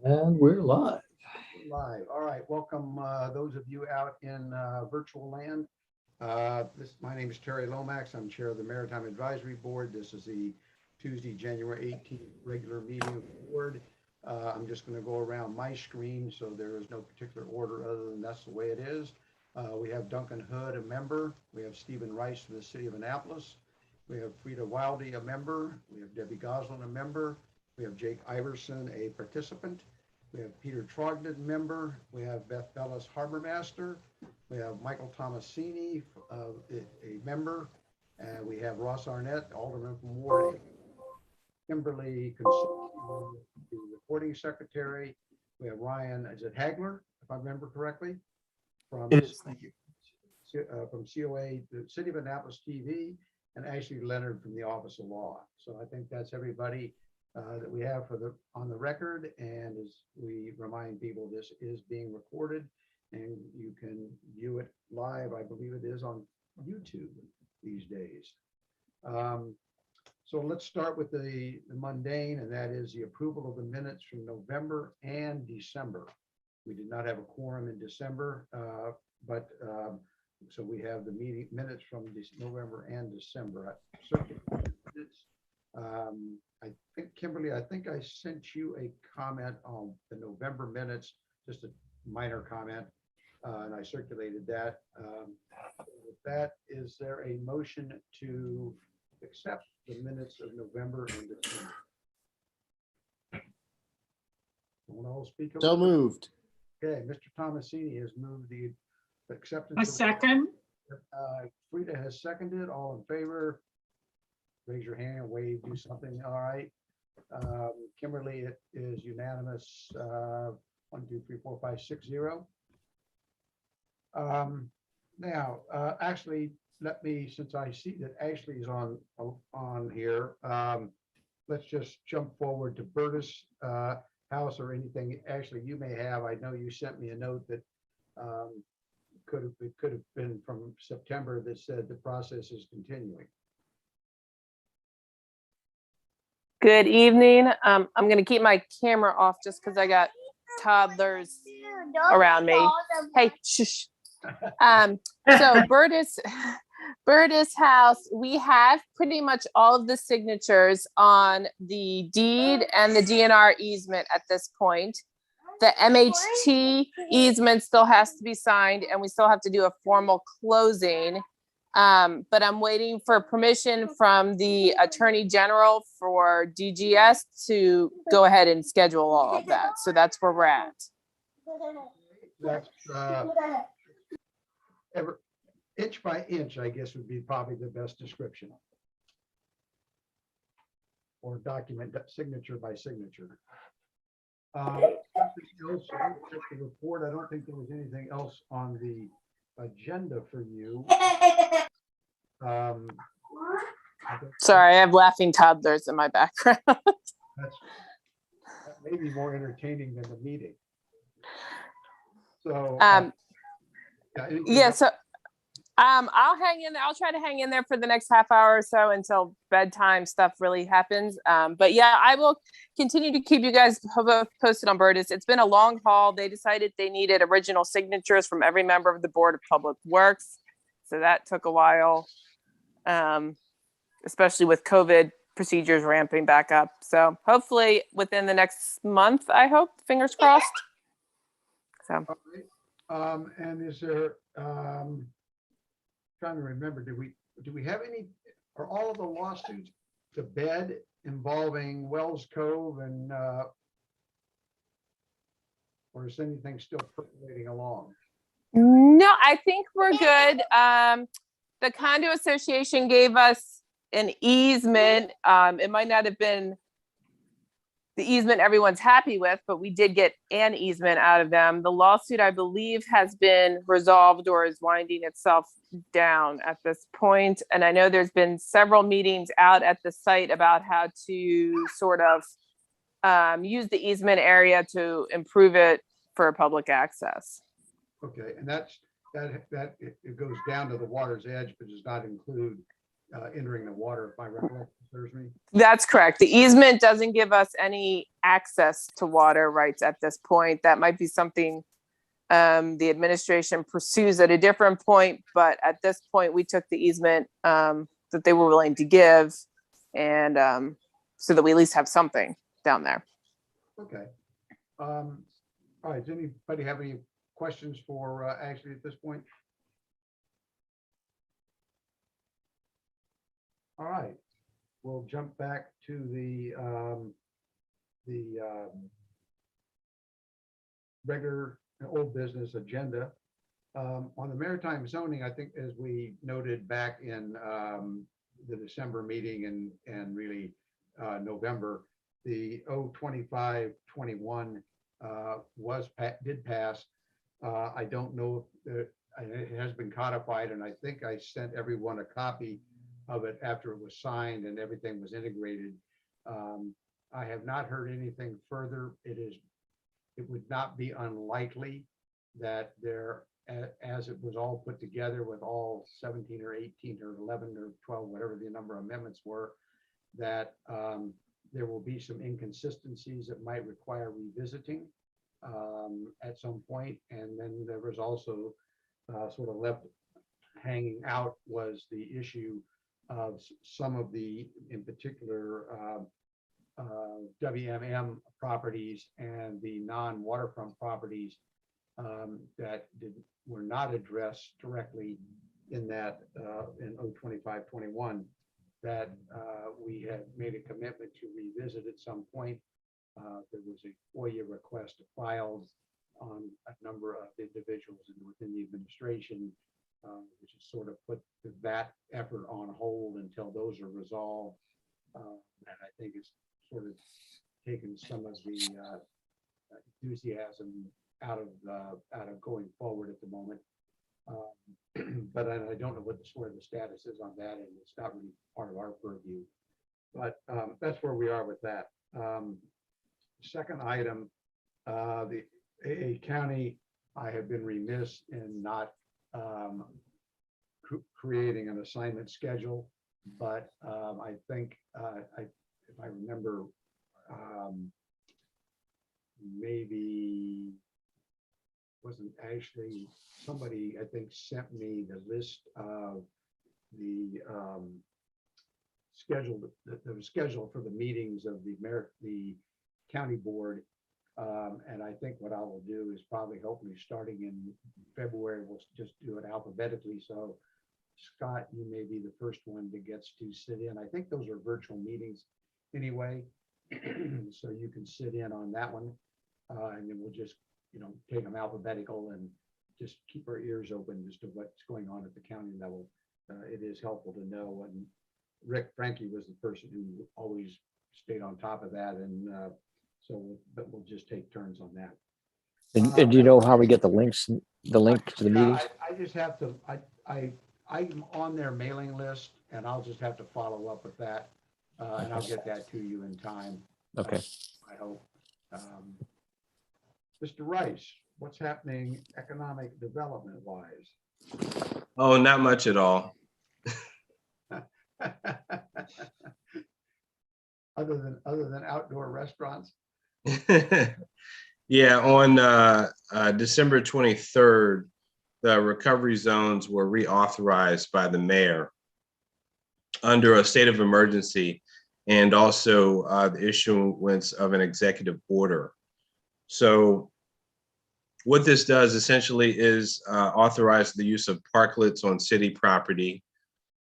And we're live. Live. All right. Welcome, those of you out in virtual land. My name is Terry Lomax. I'm chair of the Maritime Advisory Board. This is the Tuesday, January 18th regular meeting of the board. I'm just going to go around my screen, so there is no particular order other than that's the way it is. We have Duncan Hood, a member. We have Stephen Rice from the city of Annapolis. We have Frida Wildy, a member. We have Debbie Goslin, a member. We have Jake Iverson, a participant. We have Peter Trogdon, member. We have Beth Bellis, harbor master. We have Michael Tomasini, a member. And we have Ross Arnett, alderman from Ward. Kimberly, the recording secretary. We have Ryan, is it Hagler, if I remember correctly? It is, thank you. From COA, the City of Annapolis TV, and Ashley Leonard from the Office of Law. So I think that's everybody that we have on the record. And as we remind people, this is being recorded and you can view it live. I believe it is on YouTube these days. So let's start with the mundane, and that is the approval of the minutes from November and December. We did not have a quorum in December, so we have the meeting minutes from November and December. I think, Kimberly, I sent you a comment on the November minutes, just a minor comment, and I circulated that. With that, is there a motion to accept the minutes of November and December? Someone else speak? So moved. Okay, Mr. Tomasini has moved the acceptance. A second. Frida has seconded. All in favor? Raise your hand, wave, do something. All right. Kimberly, it is unanimous. 1, 2, 3, 4, 5, 6, 0. Now, actually, let me, since I see that Ashley is on here, let's just jump forward to Burtis House or anything. Ashley, you may have. I know you sent me a note that it could have been from September that said the process is continuing. Good evening. I'm going to keep my camera off just because I got toddlers around me. Hey, shush. So Burtis House, we have pretty much all of the signatures on the deed and the DNR easement at this point. The MHT easement still has to be signed and we still have to do a formal closing. But I'm waiting for permission from the Attorney General for DGS to go ahead and schedule all of that. So that's where we're at. That's inch by inch, I guess, would be probably the best description. Or document signature by signature. Something else, the report. I don't think there was anything else on the agenda for you. Sorry, I have laughing toddlers in my background. That may be more entertaining than the meeting. So I'll hang in there. I'll try to hang in there for the next half hour or so until bedtime stuff really happens. But yeah, I will continue to keep you guys posted on Burtis. It's been a long haul. They decided they needed original signatures from every member of the Board of Public Works. So that took a while, especially with COVID procedures ramping back up. So hopefully within the next month, I hope, fingers crossed. So. And is there, trying to remember, do we have any, are all of the lawsuits to bed involving Wells Cove and or is anything still percolating along? No, I think we're good. The condo association gave us an easement. It might not have been the easement everyone's happy with, but we did get an easement out of them. The lawsuit, I believe, has been resolved or is winding itself down at this point. And I know there's been several meetings out at the site about how to sort of use the easement area to improve it for public access. Okay, and it goes down to the water's edge, but does not include entering the water, if my recollection serves me. That's correct. The easement doesn't give us any access to water rights at this point. That might be something the administration pursues at a different point, but at this point, we took the easement that they were willing to give, and so that we at least have something down there. Okay. All right, does anybody have any questions for Ashley at this point? All right, we'll jump back to the regular old business agenda. On the maritime zoning, I think as we noted back in the December meeting and really November, the 02521 did pass. I don't know if it has been codified, and I think I sent everyone a copy of it after it was signed and everything was integrated. I have not heard anything further. It would not be unlikely that there, as it was all put together with all 17 or 18 or 11 or 12, whatever the number of amendments were, that there will be some inconsistencies that might require revisiting at some point. And then there was also sort of left hanging out was the issue of some of the, in particular, WMM properties and the non-waterfront properties that were not addressed directly in that in 02521, that we had made a commitment to revisit at some point. There was a FOIA request filed on a number of individuals within the administration, which has sort of put that effort on hold until those are resolved. And I think it's sort of taken some of the enthusiasm out of going forward at the moment. But I don't know what the sort of the status is on that, and it's not really part of our purview. But that's where we are with that. Second item, the AA County, I have been remiss in not creating an assignment schedule, but I think if I remember, maybe wasn't actually somebody, I think, sent me the list of the schedule for the meetings of the county board. And I think what I will do is probably hopefully starting in February, we'll just do it alphabetically. So Scott, you may be the first one that gets to sit in. I think those are virtual meetings anyway. So you can sit in on that one. And then we'll just, take them alphabetical and just keep our ears open as to what's going on at the county level. It is helpful to know. And Rick Frankie was the person who always stayed on top of that. And but we'll just take turns on that. And do you know how we get the link to the meetings? I just have to, I'm on their mailing list, and I'll just have to follow up with that. And I'll get that to you in time. Okay. I hope. Mr. Rice, what's happening economic development wise? Oh, not much at all. Other than outdoor restaurants? Yeah, on December 23rd, the recovery zones were reauthorized by the mayor under a state of emergency, and also the issuance of an executive order. So what this does essentially is authorize the use of parklets on city property,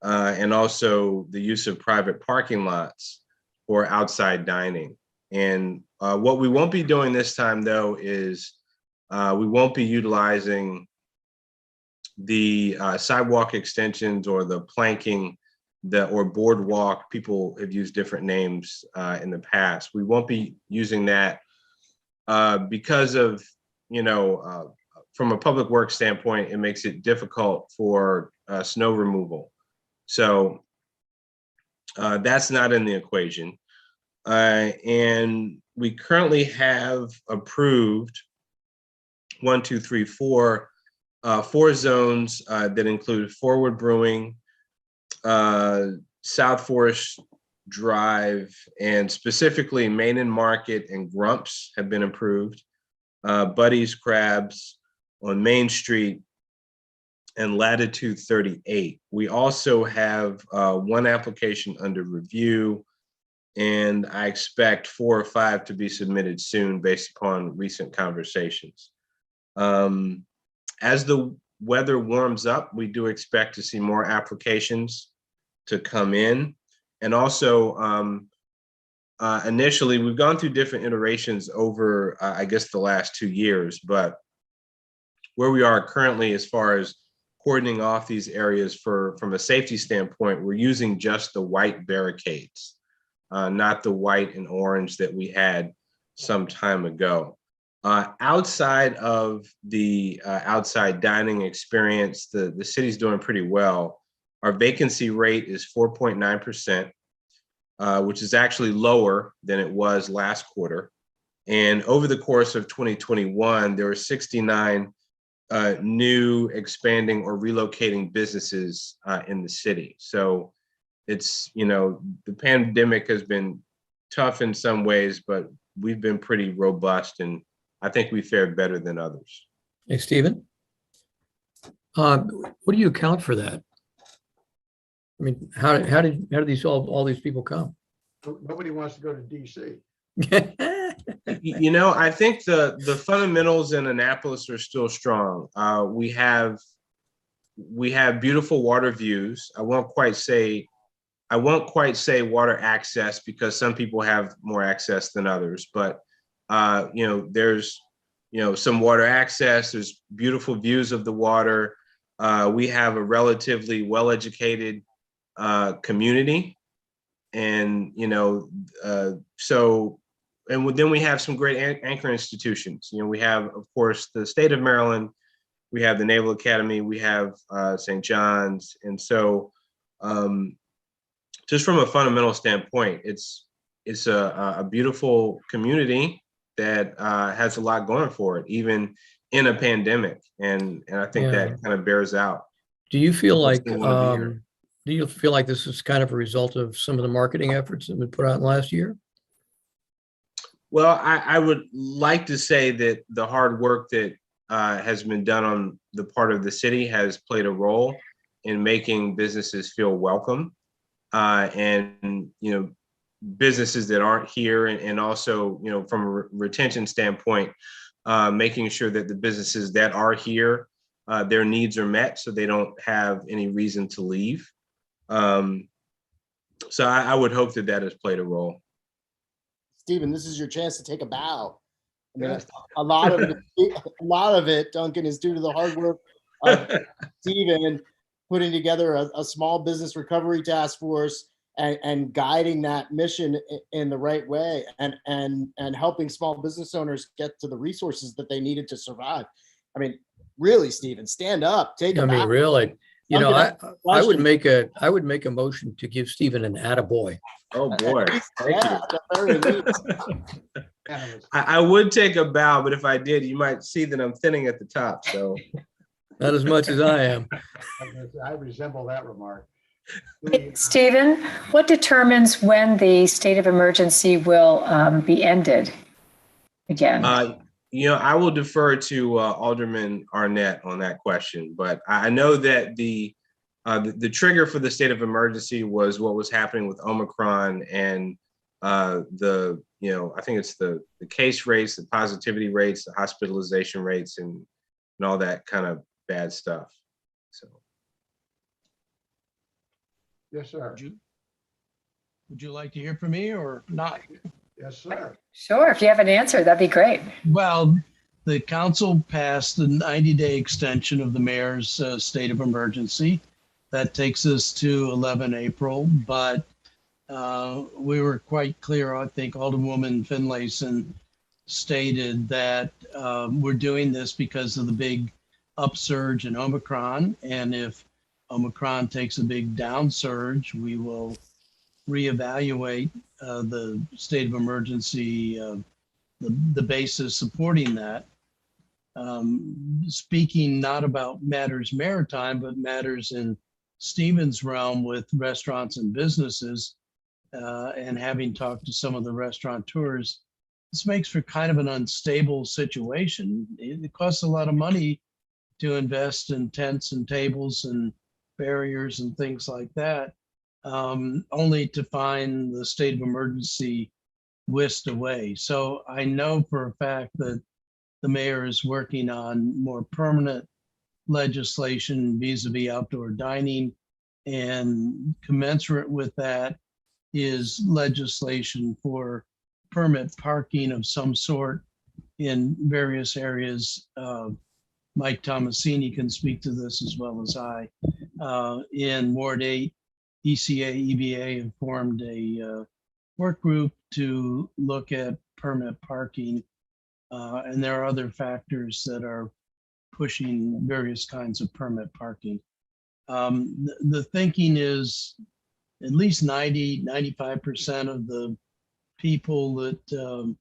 and also the use of private parking lots for outside dining. And what we won't be doing this time, though, is we won't be utilizing the sidewalk extensions or the planking or boardwalk. People have used different names in the past. We won't be using that because of, from a public works standpoint, it makes it difficult for snow removal. So that's not in the equation. And we currently have approved 4 zones that include forward brewing, South Forest Drive, and specifically Main and Market and Grumps have been improved. Buddy's Crabs on Main Street and Latitude 38. We also have one application under review, and I expect 4 or 5 to be submitted soon based upon recent conversations. As the weather warms up, we do expect to see more applications to come in. And also, initially, we've gone through different iterations over, I guess, the last 2 years, but where we are currently as far as cordoning off these areas from a safety standpoint, we're using just the white barricades, not the white and orange that we had some time ago. Outside of the outside dining experience, the city's doing pretty well. Our vacancy rate is 4.9%, which is actually lower than it was last quarter. And over the course of 2021, there were 69 new, expanding, or relocating businesses in the city. So it's, the pandemic has been tough in some ways, but we've been pretty robust, and I think we fared better than others. Hey, Stephen. What do you account for that? I mean, how did all these people come? Nobody wants to go to DC. I think the fundamentals in Annapolis are still strong. We have beautiful water views. I won't quite say water access, because some people have more access than others, but there's some water access. There's beautiful views of the water. We have a relatively well-educated community, and then we have some great anchor institutions. We have, of course, the state of Maryland. We have the Naval Academy. We have St. John's, and so just from a fundamental standpoint, it's a beautiful community that has a lot going for it, even in a pandemic, and I think that kind of bears out. Do you feel like this is kind of a result of some of the marketing efforts that have been put out in the last year? Well, I would like to say that the hard work that has been done on the part of the city has played a role in making businesses feel welcome, and businesses that aren't here, and also from a retention standpoint, making sure that the businesses that are here, their needs are met, so they don't have any reason to leave. So I would hope that has played a role. Stephen, this is your chance to take a bow. I mean, Yes. a lot of it, Duncan, is due to the hard work of Stephen putting together a small business recovery task force and guiding that mission in the right way, and helping small business owners get to the resources that they needed to survive. I mean, really, Stephen, stand up, take a bow. Really, Duncan, I would make a motion to give Stephen an attaboy. Oh boy. Yeah, at the very least. I would take a bow, but if I did, you might see that I'm thinning at the top. So Not as much as I am. I resemble that remark. Stephen, what determines when the state of emergency will be ended again? I will defer to Alderman Arnett on that question, but I know that the trigger for the state of emergency was what was happening with Omicron, and I think it's the case rates, the positivity rates, the hospitalization rates, and all that kind of bad stuff. So. Yes, sir. Would you like to hear from me or not? Yes, sir. Sure, if you have an answer, that'd be great. Well, the council passed the 90-day extension of the mayor's state of emergency. That takes us to 11 April, but we were quite clear. I think Alderwoman Finlayson stated that we're doing this because of the big upsurge in Omicron, and if Omicron takes a big downsurge, we will reevaluate the state of emergency, the basis supporting that. Speaking not about matters maritime, but matters in Stephen's realm with restaurants and businesses, and having talked to some of the restaurateurs, this makes for kind of an unstable situation. It costs a lot of money to invest in tents and tables and barriers and things like that, only to find the state of emergency whisked away. So I know for a fact that the mayor is working on more permanent legislation vis-a-vis outdoor dining, and commensurate with that is legislation for permit parking of some sort in various areas. Mike Tomasini can speak to this as well as I. In Ward 8, ECA, EBA have formed a work group to look at permit parking. And there are other factors that are pushing various kinds of permit parking. The thinking is at least 95% of the people that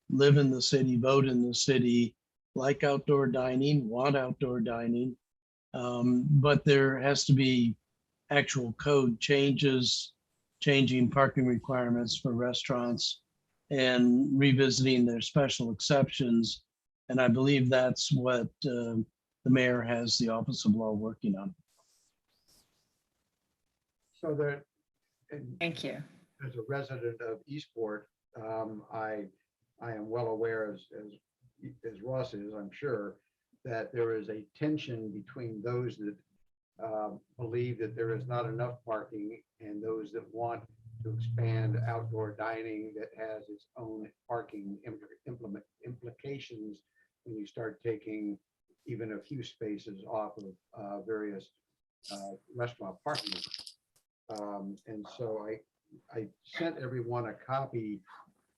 live in the city, vote in the city, like outdoor dining, want outdoor dining. But there has to be actual code changes, changing parking requirements for restaurants and revisiting their special exceptions. And I believe that's what the mayor has the Office of Law working on. So there, and Thank you. as a resident of Eastport, I am well aware, as Ross is, I'm sure, that there is a tension between those that believe that there is not enough parking and those that want to expand outdoor dining that has its own parking implications when you start taking even a few spaces off of various restaurant parking. And so I sent everyone a copy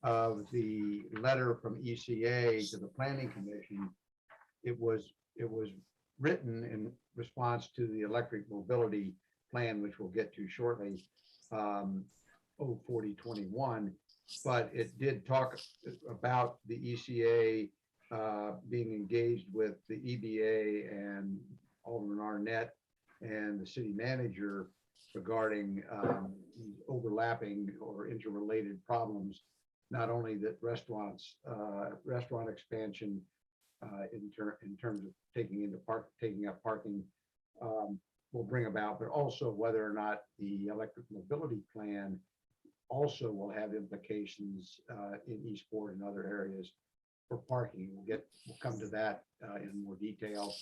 of the letter from ECA to the Planning Commission. It was written in response to the electric mobility plan, which we'll get to shortly, 4021, but it did talk about the ECA being engaged with the EBA and Alderman Arnett and the city manager regarding overlapping or interrelated problems, not only that restaurant expansion in terms of taking up parking will bring about, but also whether or not the electric mobility plan also will have implications in Eastport and other areas for parking. We'll come to that in more detail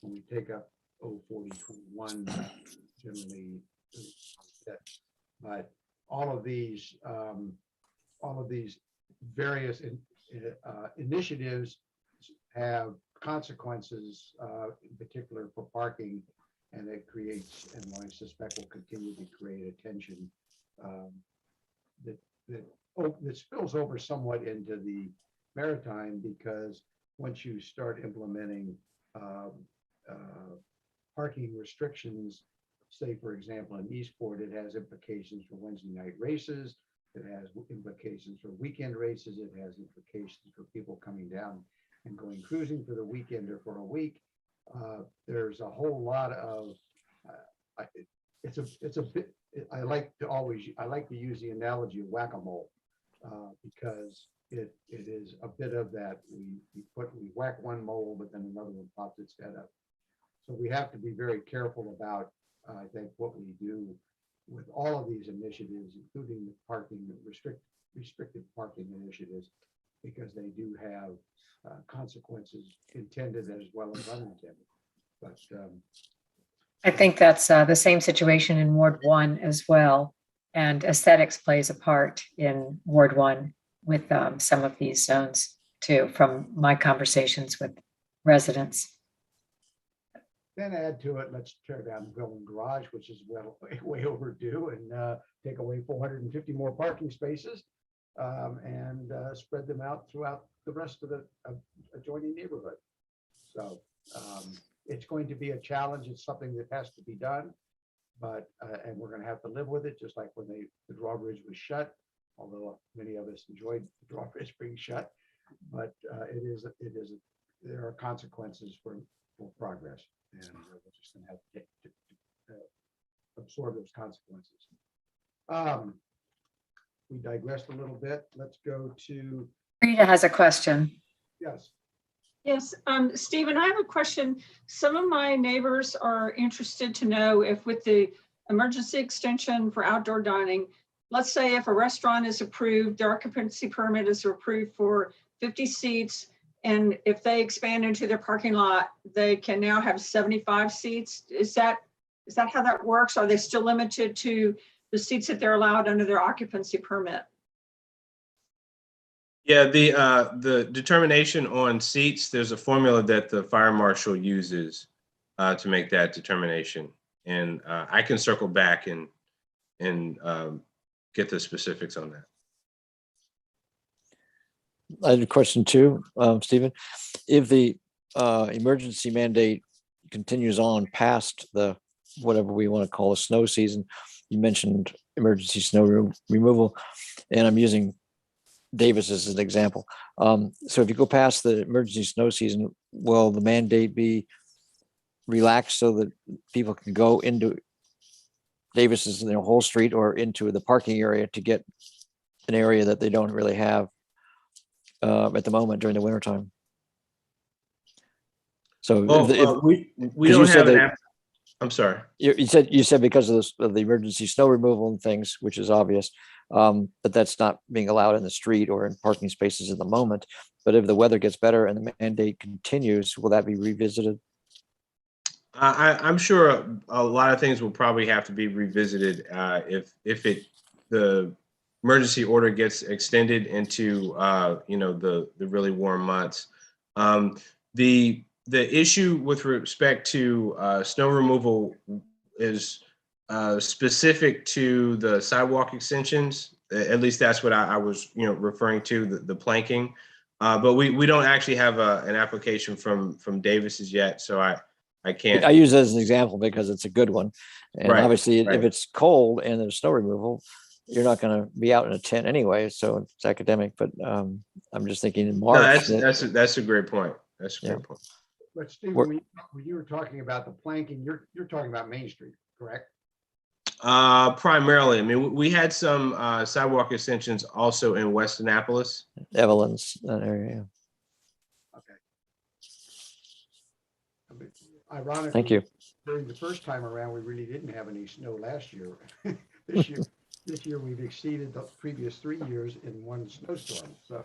when we take up 4021 generally. But all of these various initiatives have consequences, in particular for parking, and it creates, and I suspect will continue to create a tension that spills over somewhat into the Maritime, because once you start implementing parking restrictions, say for example in Eastport, it has implications for Wednesday night races, it has implications for weekend races, it has implications for people coming down and going cruising for the weekend or for a week. There's a whole lot of it's a bit. I like to use the analogy of whack-a-mole because it is a bit of that. We whack one mole, but then another one pops its head up. So we have to be very careful about I think what we do with all of these initiatives, including the parking restricted parking initiatives, because they do have consequences intended as well as unintended. But I think that's the same situation in Ward 1 as well. And aesthetics plays a part in Ward 1 with some of these zones too, from my conversations with residents. then add to it, let's tear down the building garage, which is way overdue, and take away 450 more parking spaces and spread them out throughout the rest of the adjoining neighborhood. So it's going to be a challenge. It's something that has to be done, but and we're going to have to live with it, just like when the drawbridge was shut, although many of us enjoyed the drawbridge being shut. But there are consequences for progress, and we're just going to have to absorb those consequences. We digressed a little bit. Let's go to, Rita has a question. yes. Yes, Stephen, I have a question. Some of my neighbors are interested to know if with the emergency extension for outdoor dining, let's say if a restaurant is approved, their occupancy permit is approved for 50 seats, and if they expand into their parking lot, they can now have 75 seats. Is that how that works? Are they still limited to the seats that they're allowed under their occupancy permit? Yeah, the determination on seats, there's a formula that the fire marshal uses to make that determination. And I can circle back and get the specifics on that. I had a question too, Stephen. If the emergency mandate continues on past the, whatever we want to call a snow season, you mentioned emergency snow removal, and I'm using Davis as an example. So if you go past the emergency snow season, will the mandate be relaxed so that people can go into Davis's in their whole street or into the parking area to get an area that they don't really have at the moment during the wintertime? So Well, we 'cause don't you said have that- I'm sorry. you said because of this, of the emergency snow removal and things, which is obvious, but that's not being allowed in the street or in parking spaces at the moment. But if the weather gets better and the mandate continues, will that be revisited? I'm sure a lot of things will probably have to be revisited if the emergency order gets extended into the really warm months. The issue with respect to snow removal is specific to the sidewalk extensions. At least that's what I was referring to, the planking. But we don't actually have an application from Davis's yet, so I can't. I use it as an example because it's a good one. And Right, obviously, right. if it's cold and there's snow removal, you're not going to be out in a tent anyway. So it's academic, but I'm just thinking in No, March. that's a great point. That's a Yeah. great point. But Stephen, We're- when you were talking about the planking, you're talking about Main Street, correct? Primarily, I mean, we had some sidewalk extensions also in West Annapolis. Evelyn's, that area. Okay. I mean, ironically, Thank you. during the first time around, we really didn't have any snow last year. This year we've exceeded the previous 3 years in one snowstorm. So,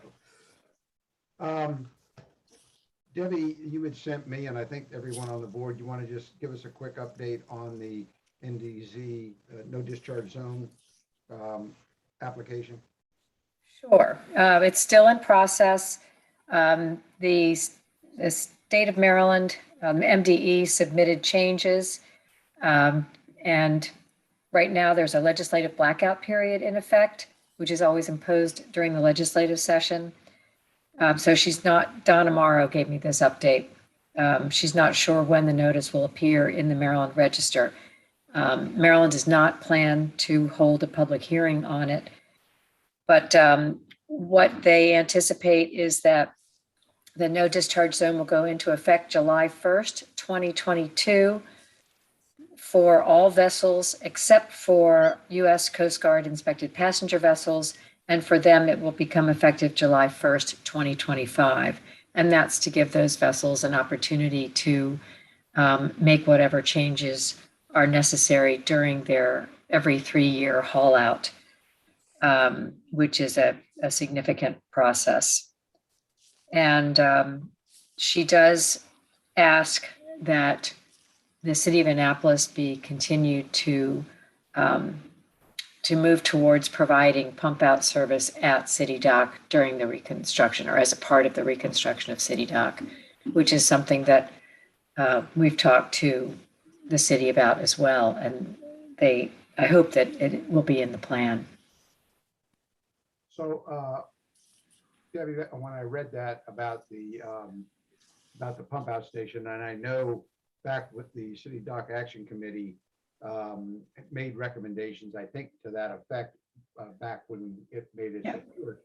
Debbie, you had sent me, and I think everyone on the board, you want to just give us a quick update on the NDZ no discharge zone application? Sure. It's still in process. The state of Maryland, MDE submitted changes. And right now there's a legislative blackout period in effect, which is always imposed during the legislative session. So Donna Morrow gave me this update. She's not sure when the notice will appear in the Maryland Register. Maryland does not plan to hold a public hearing on it. But what they anticipate is that the no discharge zone will go into effect July 1st, 2022 for all vessels except for U.S. Coast Guard inspected passenger vessels. And for them, it will become effective July 1st, 2025. And that's to give those vessels an opportunity to make whatever changes are necessary during their every 3-year haul out, which is a significant process. And she does ask that the city of Annapolis be continued to move towards providing pump out service at City Dock during the reconstruction or as a part of the reconstruction of City Dock, which is something that we've talked to the city about as well. And I hope that it will be in the plan. So, Debbie, when I read that about the pump out station, and I know back with the City Dock Action Committee, made recommendations, I think, to that effect back when it made its report.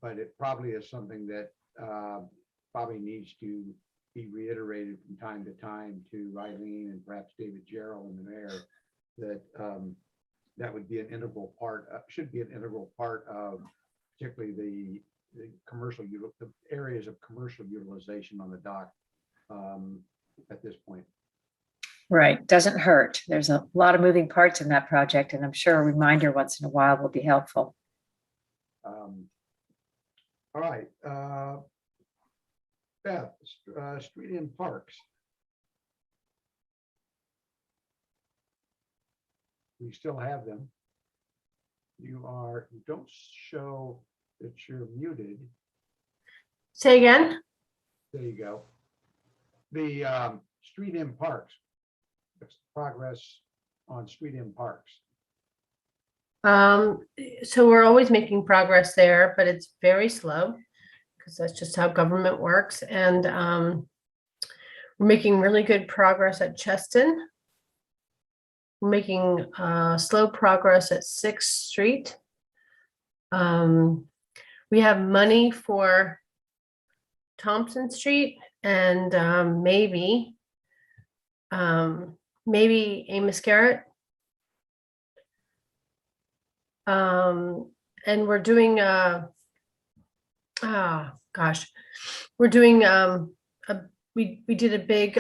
But it probably is something that probably needs to be reiterated from time to time to Eileen and perhaps David Gerald and the mayor that that would be an integral part, should be an integral part of particularly the commercial, the areas of commercial utilization on the dock at this point. Right, doesn't hurt. There's a lot of moving parts in that project, and I'm sure a reminder once in a while will be helpful. All right, Beth, street and parks. We still have them. You don't show that you're muted. Say again? There you go. The street and parks. Progress on street and parks. So we're always making progress there, but it's very slow because that's just how government works. And we're making really good progress at Cheston. We're making slow progress at 6th Street. We have money for Thompson Street and maybe Amos Garrett. And we're doing we're doing we did a big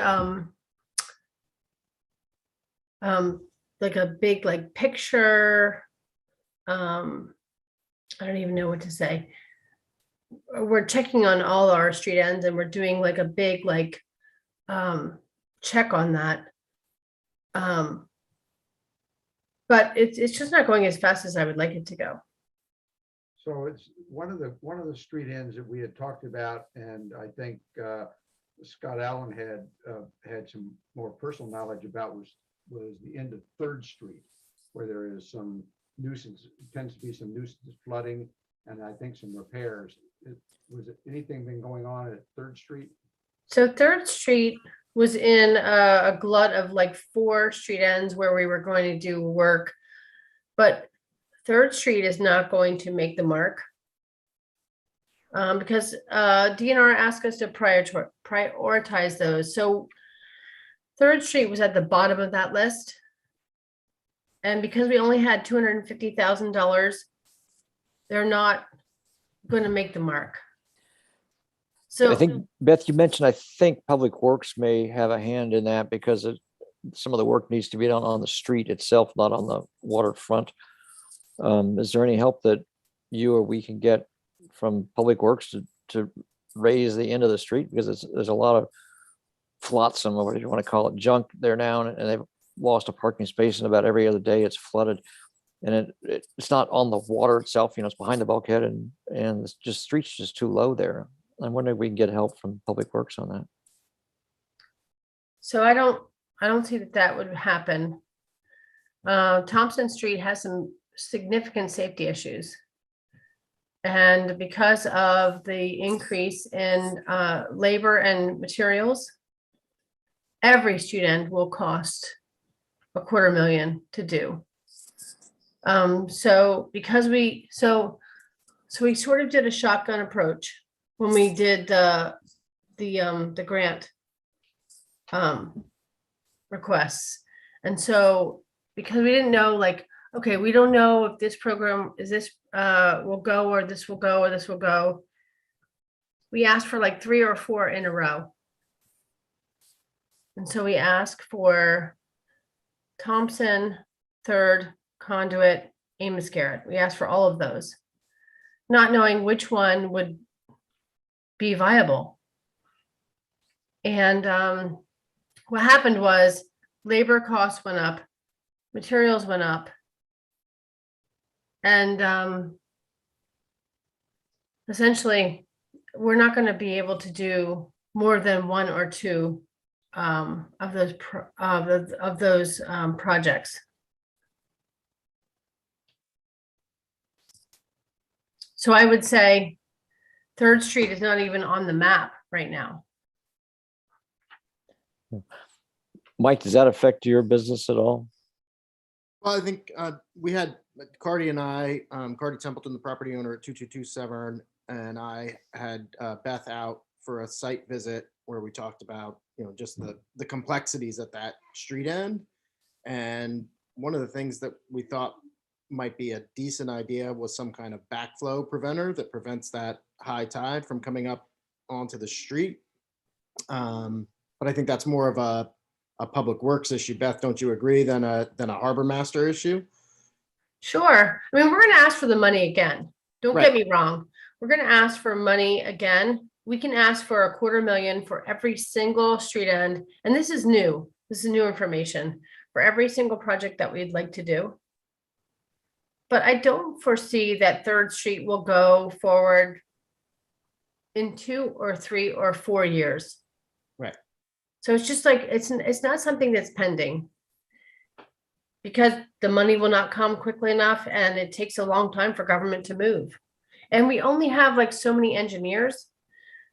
like a big like picture, I don't even know what to say. We're checking on all our street ends and we're doing like a big like check on that. But it's just not going as fast as I would like it to go. So it's one of the street ends that we had talked about, and I think Scott Allen had some more personal knowledge about was the end of 3rd Street, where there is some nuisance, tends to be some nuisance flooding, and I think some repairs. Was it anything been going on at 3rd Street? So 3rd Street was in a glut of like 4 street ends where we were going to do work, but 3rd Street is not going to make the mark because DNR asked us to prioritize those. So 3rd Street was at the bottom of that list. And because we only had $250,000, they're not going to make the mark. So I think, Beth, you mentioned, I think Public Works may have a hand in that because some of the work needs to be done on the street itself, not on the waterfront. Is there any help that you or we can get from Public Works to raise the end of the street? Because there's a lot of flotsam, or whatever you want to call it, junk there now, and they've lost a parking space, and about every other day it's flooded. And it's not on the water itself, it's behind the bulkhead, and it's just street's just too low there. I'm wondering if we can get help from Public Works on that. So I don't see that would happen. Thompson Street has some significant safety issues. And because of the increase in labor and materials, every street end will cost $250,000 to do. So because we sort of did a shotgun approach when we did the grant requests. And so because we didn't know, like, okay, we don't know if this program will go, or this will go, or this will go. We asked for like 3 or 4 in a row. And so we asked for Thompson, 3rd, Conduit, Amos Garrett. We asked for all of those, not knowing which one would be viable. And what happened was labor costs went up, materials went up, and essentially we're not going to be able to do more than 1 or 2 of those projects. So I would say 3rd Street is not even on the map right now. Mike, does that affect your business at all? Well, I think we had Cardi and I, Cardi Templeton, the property owner at 2227, and I had Beth out for a site visit where we talked about, just the complexities at that street end. And one of the things that we thought might be a decent idea was some kind of backflow preventer that prevents that high tide from coming up onto the street. But I think that's more of a public works issue. Beth, don't you agree, than a harbor master issue? Sure. I mean, we're going to ask for the money again. Don't Right. get me wrong. We're going to ask for money again. We can ask for $250,000 for every single street end. And this is new. This is new information for every single project that we'd like to do. But I don't foresee that 3rd Street will go forward in 2 or 3 or 4 years. Right. So it's just like, it's not something that's pending. Because the money will not come quickly enough and it takes a long time for government to move. And we only have like so many engineers.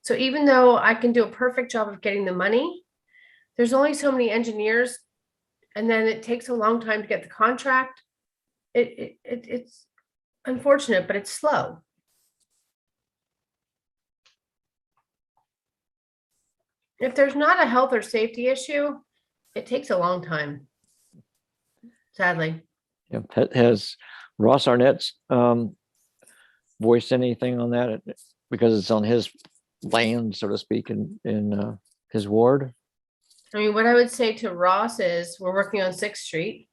So even though I can do a perfect job of getting the money, there's only so many engineers. And then it takes a long time to get the contract. It's unfortunate, but it's slow. If there's not a health or safety issue, it takes a long time. Sadly. Yeah, has Ross Arnett's voiced anything on that? Because it's on his land, so to speak, in his ward. I mean, what I would say to Ross is we're working on 6th Street.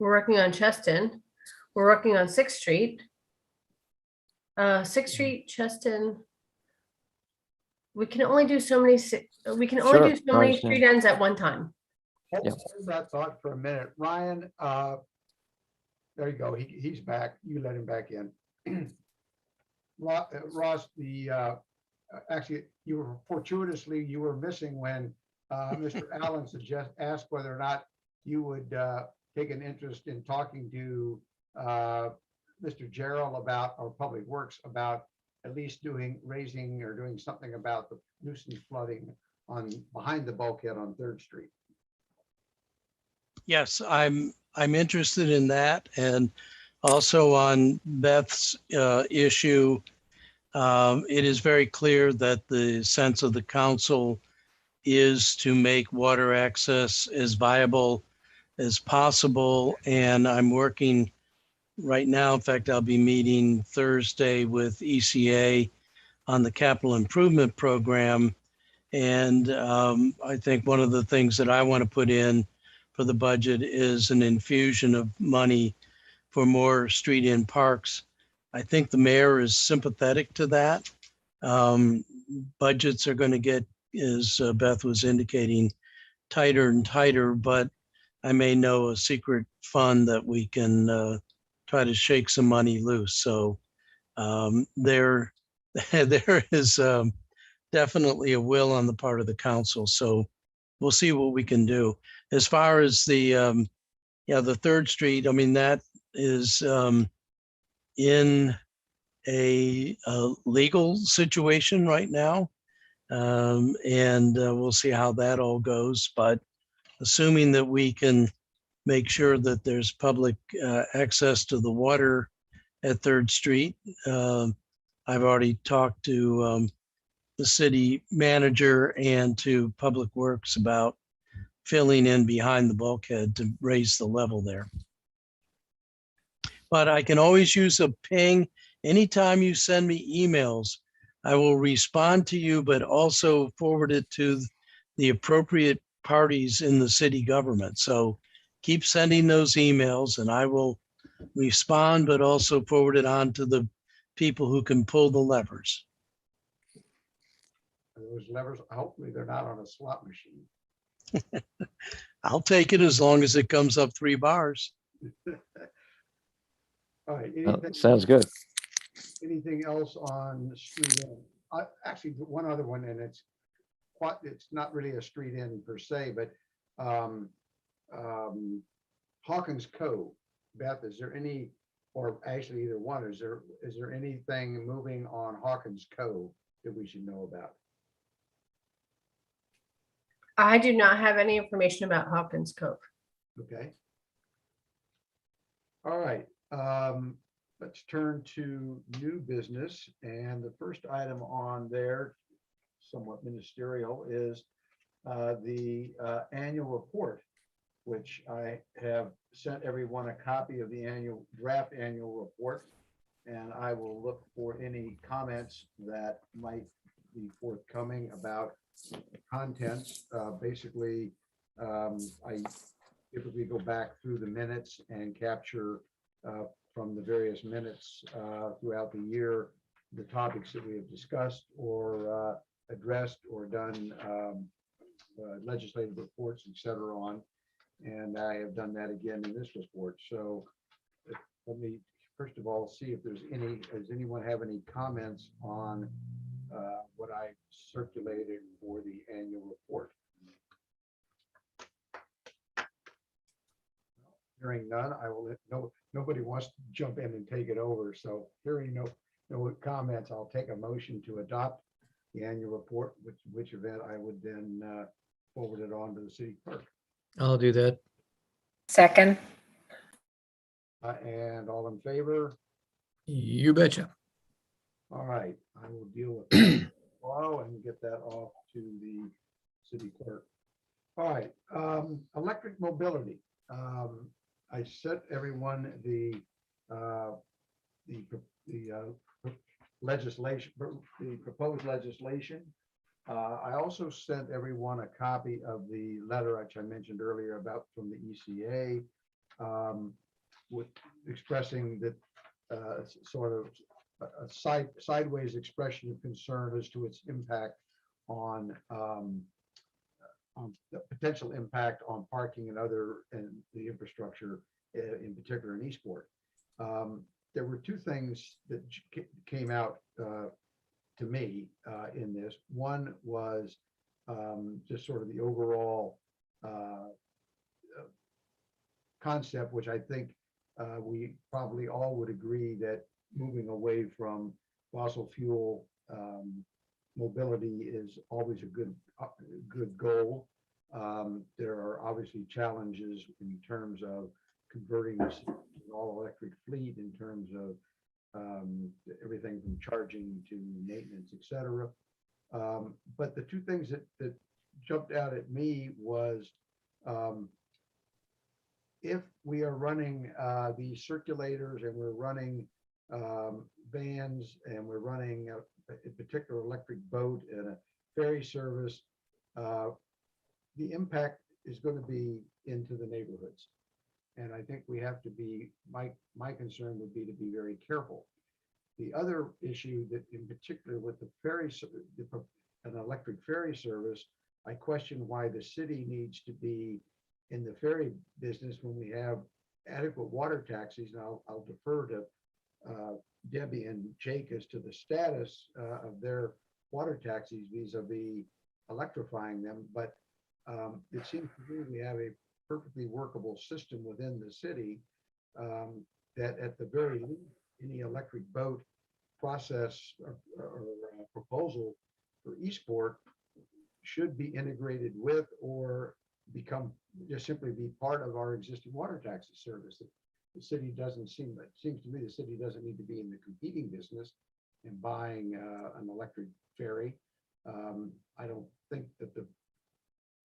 We're working on Cheston. We're working on 6th Street. 6th Street, Cheston. We can only do so many, we can only Sure, do so I many understand. street ends at one time. Hold Yeah. hold that thought for a minute. Ryan, there you go. He's back. You let him back in. Ross, actually, you were fortuitously, you were missing when Mr. Allen asked whether or not you would take an interest in talking to Mr. Gerald about, or Public Works about at least raising or doing something about the nuisance flooding behind the bulkhead on 3rd Street. Yes, I'm interested in that, and also on Beth's issue. It is very clear that the sense of the council is to make water access as viable as possible, and I'm working right now. In fact, I'll be meeting Thursday with ECA on the capital improvement program, and I think one of the things that I want to put in for the budget is an infusion of money for more street in parks. I think the mayor is sympathetic to that. Budgets are going to get, as Beth was indicating, tighter and tighter, but I may know a secret fund that we can try to shake some money loose. So there is definitely a will on the part of the council. So we'll see what we can do. As far as the 3rd Street, I mean, that is in a legal situation right now. And we'll see how that all goes. But assuming that we can make sure that there's public access to the water at 3rd Street, I've already talked to the city manager and to Public Works about filling in behind the bulkhead to raise the level there. But I can always use a ping. Anytime you send me emails, I will respond to you, but also forward it to the appropriate parties in the city government. So keep sending those emails and I will respond, but also forward it on to the people who can pull the levers. Those levers, hopefully they're not on a slot machine. I'll take it as long as it comes up 3 bars. All right. Sounds good. Anything else on street end? Actually, one other one, and it's not really a street end per se, but Hawkins Cove. Beth, is there any, or actually either one, is there anything moving on Hawkins Cove that we should know about? I do not have any information about Hawkins Cove. Okay. All right. Let's turn to new business. And the first item on there, somewhat ministerial, is the annual report which I have sent everyone a copy of the draft annual report. And I will look for any comments that might be forthcoming about contents. Basically, I typically go back through the minutes and capture from the various minutes throughout the year, the topics that we have discussed or addressed or done legislative reports, et cetera, on. And I have done that again in this report. So let me first of all see if there's does anyone have any comments on what I circulated for the annual report? Hearing none, I will nobody wants to jump in and take it over. So hearing no comments, I'll take a motion to adopt the annual report, which event I would then forward it on to the city clerk. I'll do that. Second, And all in favor? You betcha. All right, I will deal with that tomorrow and get that off to the city clerk. All right, electric mobility. I sent everyone the legislation, the proposed legislation. I also sent everyone a copy of the letter which I mentioned earlier about from the ECA, with expressing that sort of a sideways expression of concern as to its impact on the potential impact on parking and the infrastructure, in particular in Eastport. There were two things that came out to me in this. One was just sort of the overall concept, which I think we probably all would agree that moving away from fossil fuel mobility is always a good goal. There are obviously challenges in terms of converting this to an all-electric fleet, in terms of everything from charging to maintenance, et cetera. But the two things that jumped out at me was if we are running these circulators and we're running vans and we're running a particular electric boat and a ferry service, the impact is going to be into the neighborhoods. And I think we have to be, my concern would be to be very careful. The other issue that in particular with the ferry, an electric ferry service, I question why the city needs to be in the ferry business when we have adequate water taxis. And I'll defer to Debbie and Jake as to the status of their water taxis vis-a-vis electrifying them. But it seems to me we have a perfectly workable system within the city that at the very least, any electric boat process or proposal for Eastport should be integrated with or become just simply be part of our existing water taxi service. The city doesn't seem, it seems to me the city doesn't need to be in the competing business and buying an electric ferry. I don't think that the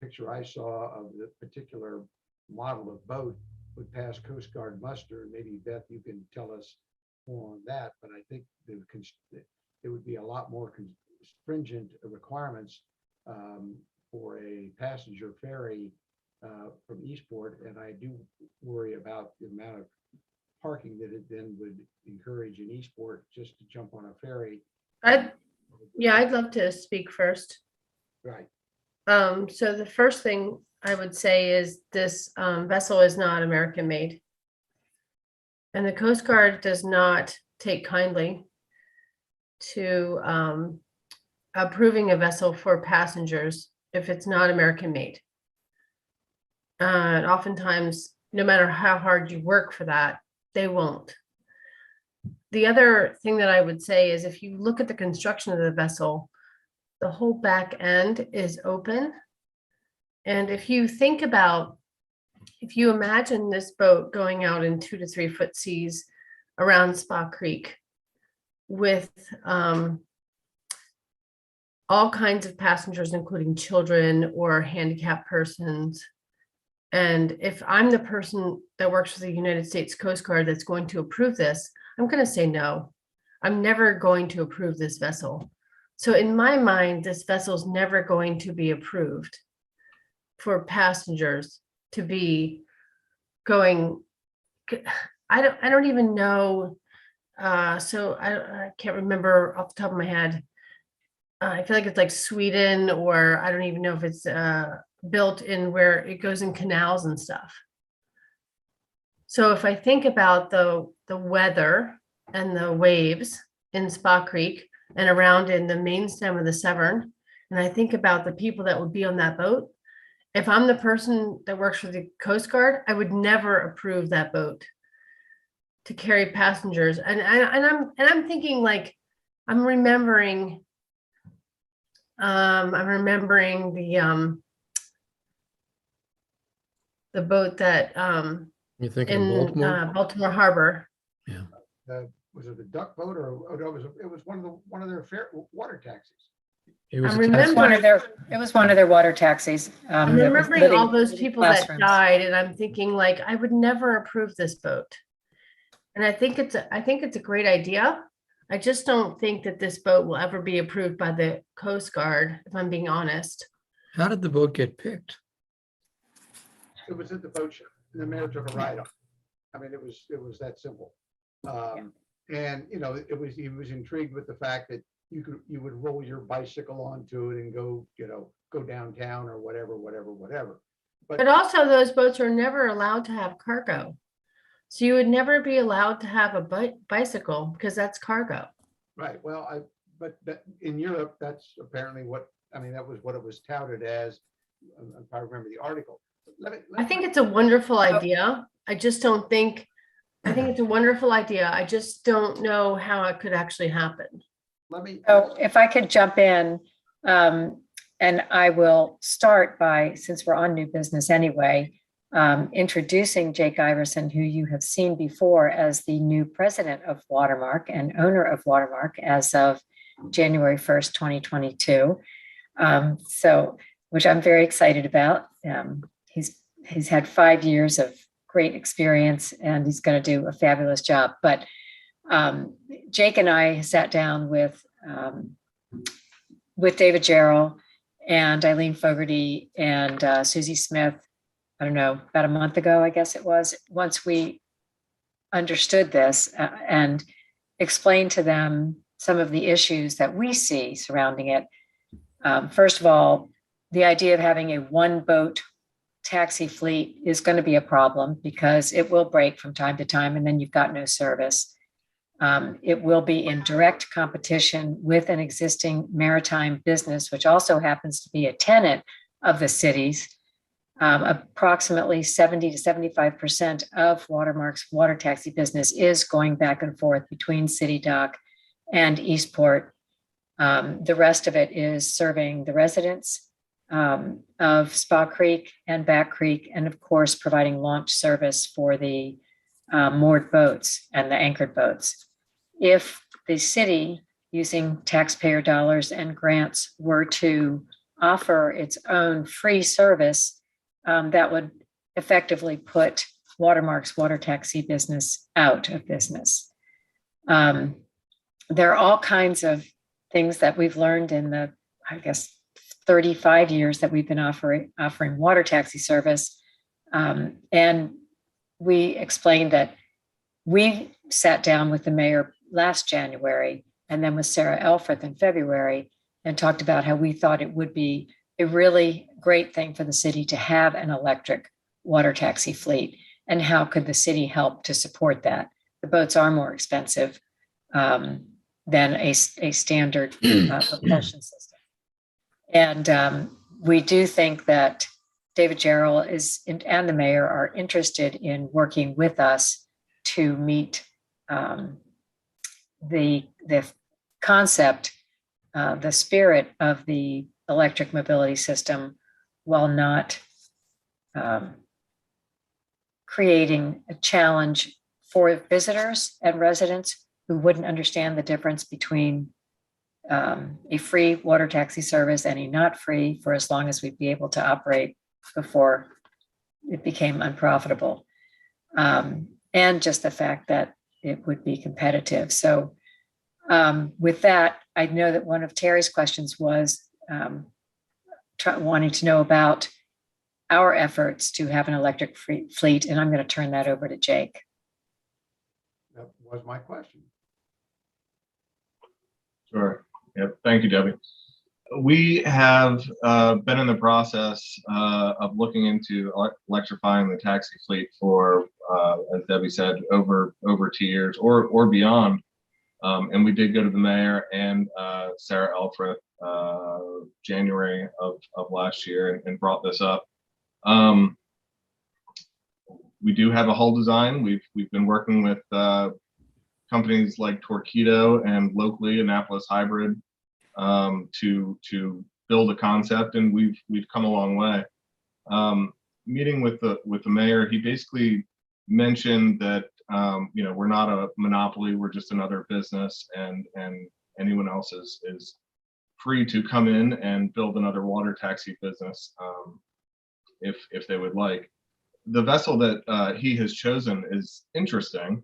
picture I saw of the particular model of boat would pass Coast Guard muster. Maybe Beth, you can tell us more on that, but I think there would be a lot more stringent requirements for a passenger ferry from Eastport, and I do worry about the amount of parking that it then would encourage in Eastport just to jump on a ferry. I'd love to speak first. Right. So the first thing I would say is this vessel is not American made. And the Coast Guard does not take kindly to approving a vessel for passengers if it's not American made. And oftentimes, no matter how hard you work for that, they won't. The other thing that I would say is if you look at the construction of the vessel, the whole back end is open. And if you think about, if you imagine this boat going out in 2 to 3 foot seas around Spa Creek with all kinds of passengers, including children or handicapped persons, And if I'm the person that works for the United States Coast Guard that's going to approve this, I'm going to say no. I'm never going to approve this vessel. So in my mind, this vessel is never going to be approved for passengers to be going. I don't even know. So I can't remember off the top of my head. I feel like it's like Sweden, or I don't even know if it's built in where it goes in canals and stuff. So if I think about the weather and the waves in Spa Creek and around in the main stem of the Severn, and I think about the people that would be on that boat, if I'm the person that works for the Coast Guard, I would never approve that boat to carry passengers. And I'm thinking, like, I'm remembering the boat that You thinking in of Baltimore? Baltimore Harbor. Was it the duck boat, or it was one of their water taxis? It was I'm a taxi. remembering, It was one of their water taxis. I'm that was remembering all living those people that classrooms. died, and I'm thinking, like, I would never approve this boat. And I think it's a great idea. I just don't think that this boat will ever be approved by the Coast Guard, if I'm being honest. How did the boat get picked? It was at the boat show, and the mayor took a ride on it. I mean, it was that simple. And, you know, he was intrigued with the fact that you would roll your bicycle onto it and go downtown or whatever. But also, those boats are never allowed to have cargo. So you would never be allowed to have a bicycle because that's cargo. Right. Well, but in Europe, that's apparently that was what it was touted as. If I remember the article. I think it's a wonderful idea. I think it's a wonderful idea. I just don't know how it could actually happen. So if I could jump in, and I will start by, since we're on new business anyway, introducing Jake Iverson, who you have seen before as the new president of Watermark and owner of Watermark as of January 1st, 2022. Which I'm very excited about. He's had 5 years of great experience, and he's going to do a fabulous job. But Jake and I sat down with David Jarrell and Eileen Fogarty and Susie Smith, I don't know, about a month ago, I guess it was, once we understood this and explained to them some of the issues that we see surrounding it. First of all, the idea of having a one boat taxi fleet is going to be a problem because it will break from time to time and then you've got no service. It will be in direct competition with an existing maritime business, which also happens to be a tenant of the city's. Approximately 70 to 75% of Watermark's water taxi business is going back and forth between City Dock and Eastport. The rest of it is serving the residents of Spa Creek and Back Creek, and of course, providing launch service for the moored boats and the anchored boats. If the city, using taxpayer dollars and grants, were to offer its own free service, that would effectively put Watermark's water taxi business out of business. There are all kinds of things that we've learned in the, 35 years that we've been offering water taxi service. And we explained that we sat down with the mayor last January and then with Sarah Elfreth in February and talked about how we thought it would be a really great thing for the city to have an electric water taxi fleet, and how could the city help to support that? The boats are more expensive than a standard propulsion system. And we do think that David Jarrell and the mayor are interested in working with us to meet the concept, the spirit of the electric mobility system, while not creating a challenge for visitors and residents who wouldn't understand the difference between a free water taxi service and a not free, for as long as we'd be able to operate before it became unprofitable. And just the fact that it would be competitive. So with that, I know that one of Terry's questions was wanting to know about our efforts to have an electric fleet, and I'm going to turn that over to Jake. That was my question. Sure. Yep. Thank you, Debbie. We have been in the process of looking into electrifying the taxi fleet for, as Debbie said, over 2 years or beyond. And we did go to the mayor and Sarah Elfreth January of last year and brought this up. We do have a hull design. We've been working with companies like Torqeedo and locally Annapolis Hybrid to build a concept, and we've come a long way. Meeting with the mayor, he basically mentioned that we're not a monopoly, we're just another business, and anyone else is free to come in and build another water taxi business if they would like. The vessel that he has chosen is interesting.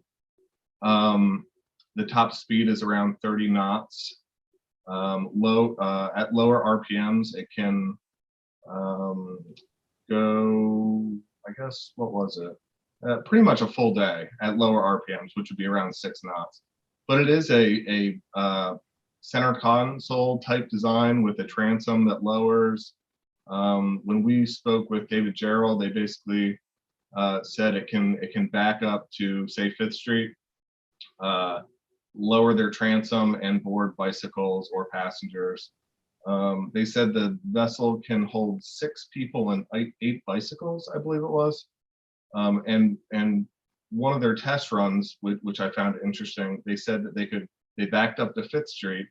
The top speed is around 30 knots. At lower RPMs, it can go, I guess, what was it? Pretty much a full day at lower RPMs, which would be around 6 knots. But it is a center console type design with a transom that lowers. When we spoke with David Gerald, they basically said it can back up to, say, 5th Street, lower their transom and board bicycles or passengers. They said the vessel can hold 6 people and 8 bicycles, I believe it was. And one of their test runs, which I found interesting, they said that they backed up to 5th Street.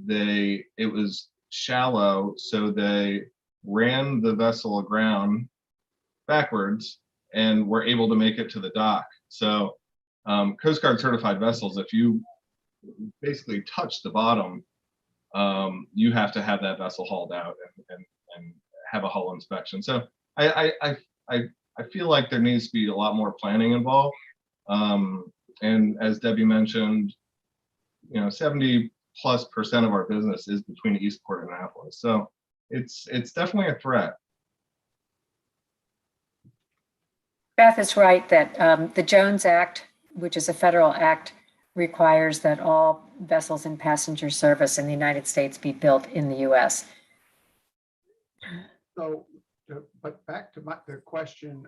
It was shallow, so they ran the vessel aground backwards and were able to make it to the dock. So Coast Guard certified vessels, if you basically touch the bottom, you have to have that vessel hauled out and have a hull inspection. So I feel like there needs to be a lot more planning involved. And as Debbie mentioned, 70+% of our business is between Eastport and Annapolis. So it's definitely a threat. Beth is right that the Jones Act, which is a federal act, requires that all vessels in passenger service in the United States be built in the U.S. So, but back to the question,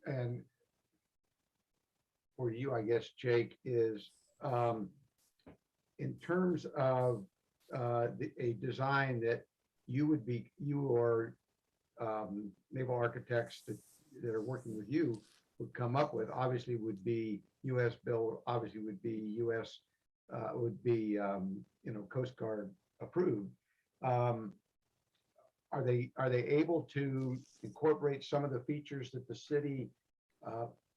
and for you, I guess, Jake, is in terms of a design that you or naval architects that are working with you would come up with, obviously would be U.S. built, obviously would be U.S. Coast Guard approved. Are they able to incorporate some of the features that the city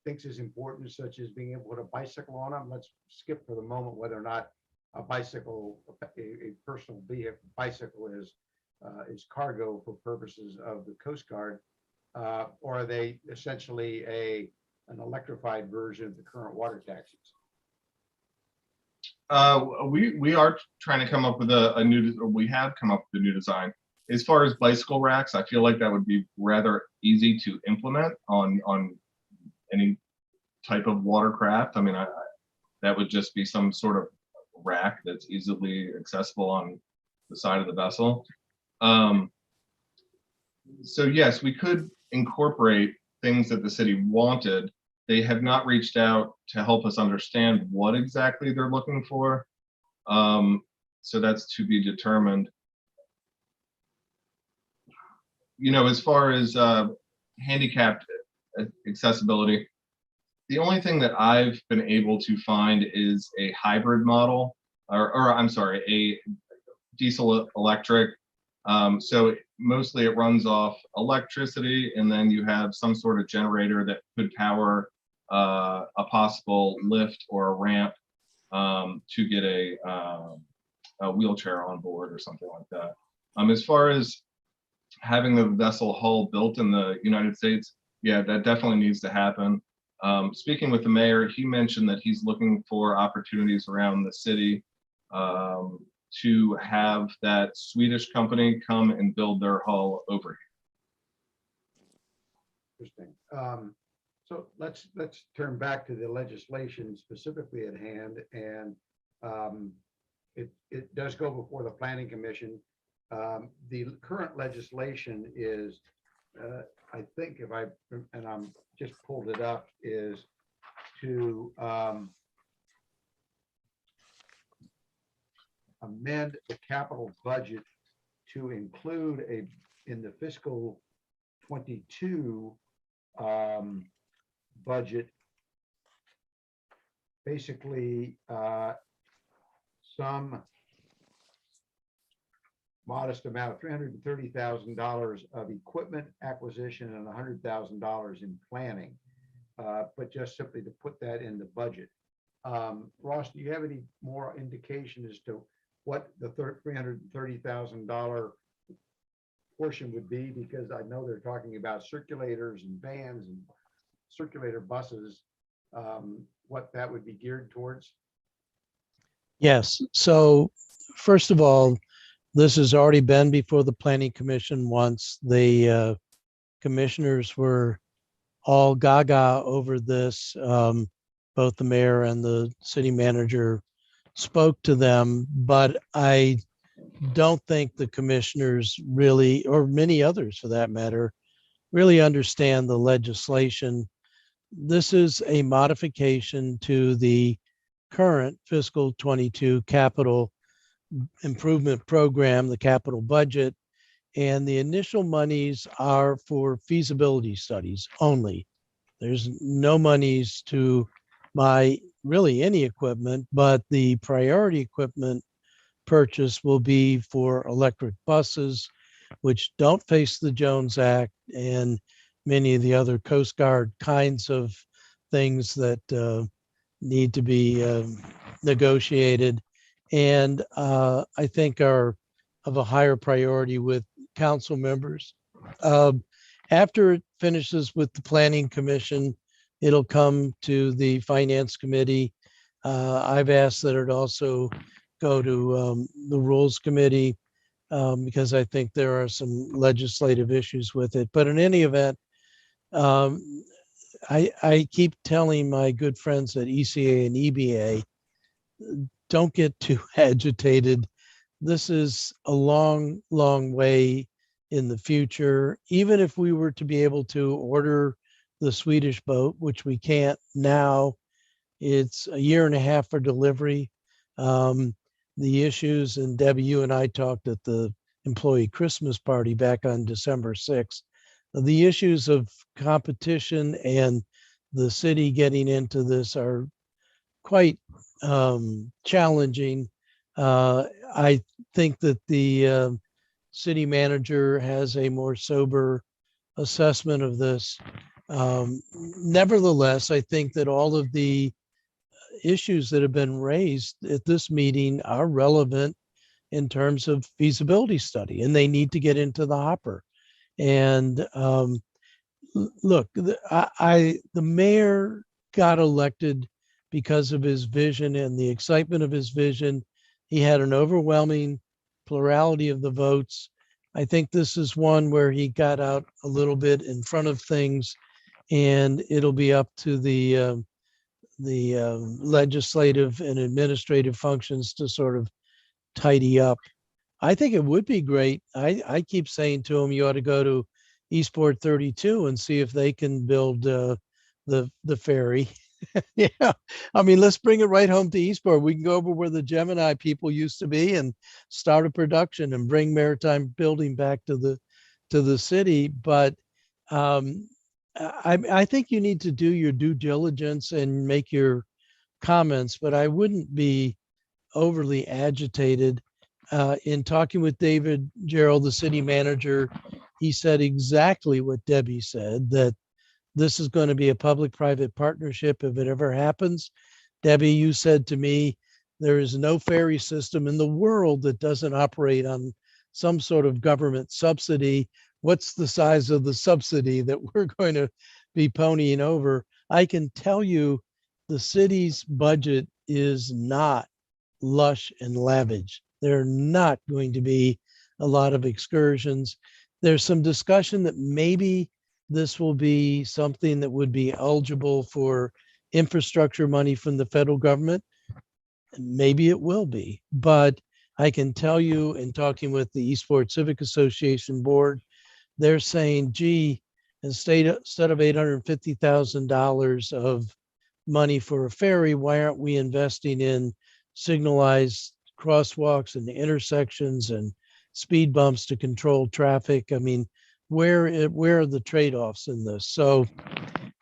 thinks is important, such as being able to put a bicycle on them? Let's skip for the moment whether or not a bicycle, a personal vehicle bicycle is cargo for purposes of the Coast Guard, or are they essentially an electrified version of the current water taxis? We are trying to come up with we have come up with a new design. As far as bicycle racks, I feel like that would be rather easy to implement on any type of watercraft. I mean, that would just be some sort of rack that's easily accessible on the side of the vessel. So yes, we could incorporate things that the city wanted. They have not reached out to help us understand what exactly they're looking for. So that's to be determined. As far as handicapped accessibility, the only thing that I've been able to find is a hybrid model, or I'm sorry, a diesel electric. So mostly it runs off electricity, and then you have some sort of generator that could power a possible lift or a ramp to get a wheelchair on board or something like that. As far as having the vessel hull built in the United States, yeah, that definitely needs to happen. Speaking with the mayor, he mentioned that he's looking for opportunities around the city to have that Swedish company come and build their hull over here. Interesting. So let's turn back to the legislation specifically at hand, and it does go before the Planning Commission. The current legislation is, I think, and I'm just pulled it up, is to amend the capital budget to include in the fiscal 22 budget, basically some modest amount of $330,000 of equipment acquisition and $100,000 in planning, but just simply to put that in the budget. Ross, do you have any more indication as to what the $330,000 portion would be? Because I know they're talking about circulators and vans and circulator buses, what that would be geared towards. Yes. So first of all, this has already been before the Planning Commission once. The commissioners were all gaga over this. Both the mayor and the city manager spoke to them, but I don't think the commissioners really, or many others for that matter, really understand the legislation. This is a modification to the current fiscal 22 capital improvement program, the capital budget, and the initial monies are for feasibility studies only. There's no monies to buy really any equipment, but the priority equipment purchase will be for electric buses, which don't face the Jones Act and many of the other Coast Guard kinds of things that need to be negotiated, and I think are of a higher priority with council members. After it finishes with the Planning Commission, it'll come to the Finance Committee. I've asked that it also go to the Rules Committee because I think there are some legislative issues with it. But in any event, I keep telling my good friends at ECA and EBA, don't get too agitated. This is a long, long way in the future. Even if we were to be able to order the Swedish boat, which we can't now, it's a year and a half for delivery. The issues, and Debbie, you and I talked at the employee Christmas party back on December 6th. The issues of competition and the city getting into this are quite challenging. I think that the city manager has a more sober assessment of this. Nevertheless, I think that all of the issues that have been raised at this meeting are relevant in terms of feasibility study, and they need to get into the hopper. And look, the mayor got elected because of his vision and the excitement of his vision. He had an overwhelming plurality of the votes. I think this is one where he got out a little bit in front of things, and it'll be up to the legislative and administrative functions to sort of tidy up. I think it would be great. I keep saying to him, you ought to go to Eastport 32 and see if they can build the ferry. Yeah, I mean, let's bring it right home to Eastport. We can go over where the Gemini people used to be and start a production and bring Maritime building back to the city. But I think you need to do your due diligence and make your comments, but I wouldn't be overly agitated. In talking with David Gerald, the city manager, he said exactly what Debbie said, that this is going to be a public-private partnership if it ever happens. Debbie, you said to me, there is no ferry system in the world that doesn't operate on some sort of government subsidy what's the size of the subsidy that we're going to be ponying over. I can tell you the city's budget is not lush and lavish. There are not going to be a lot of excursions. There's some discussion that maybe this will be something that would be eligible for infrastructure money from the federal government. Maybe it will be, but I can tell you in talking with the Eastport Civic Association board, they're saying, gee, instead of $850,000 of money for a ferry, why aren't we investing in signalized crosswalks and intersections and speed bumps to control traffic? I mean, where are the trade-offs in this? So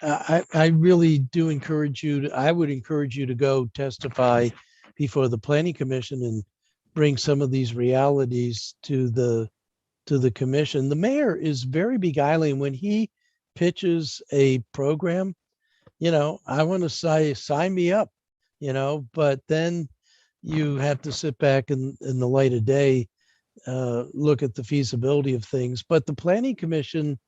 I really do encourage you I would encourage you to go testify before the planning commission and bring some of these realities to the commission. The mayor is very beguiling when he pitches a program. I want to say, sign me up, but then you have to sit back in the light of day, look at the feasibility of things. But the planning commission,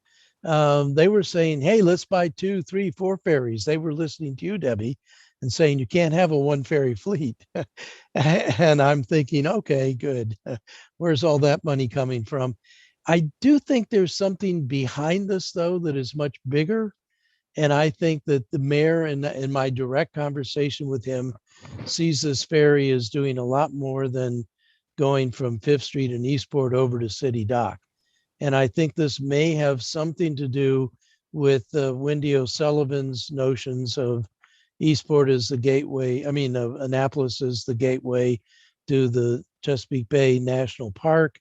they were saying, hey, let's buy 2, 3, 4 ferries. They were listening to you, Debbie, and saying you can't have a 1 ferry fleet. And I'm thinking, okay, good. Where's all that money coming from? I do think there's something behind this, though, that is much bigger. And I think that the mayor, in my direct conversation with him, sees this ferry as doing a lot more than going from 5th Street and Eastport over to City Dock. And I think this may have something to do with Wendy O'Sullivan's notions of Eastport as the gateway. I mean, Annapolis is the gateway to the Chesapeake Bay National Park.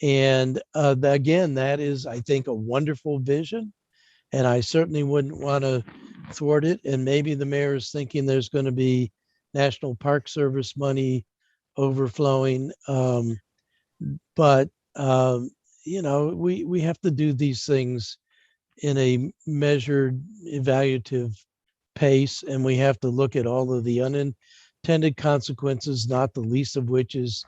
And again, that is, I think, a wonderful vision. And I certainly wouldn't want to thwart it. And maybe the mayor is thinking there's going to be National Park Service money overflowing. But we have to do these things in a measured, evaluative pace, and we have to look at all of the unintended consequences, not the least of which is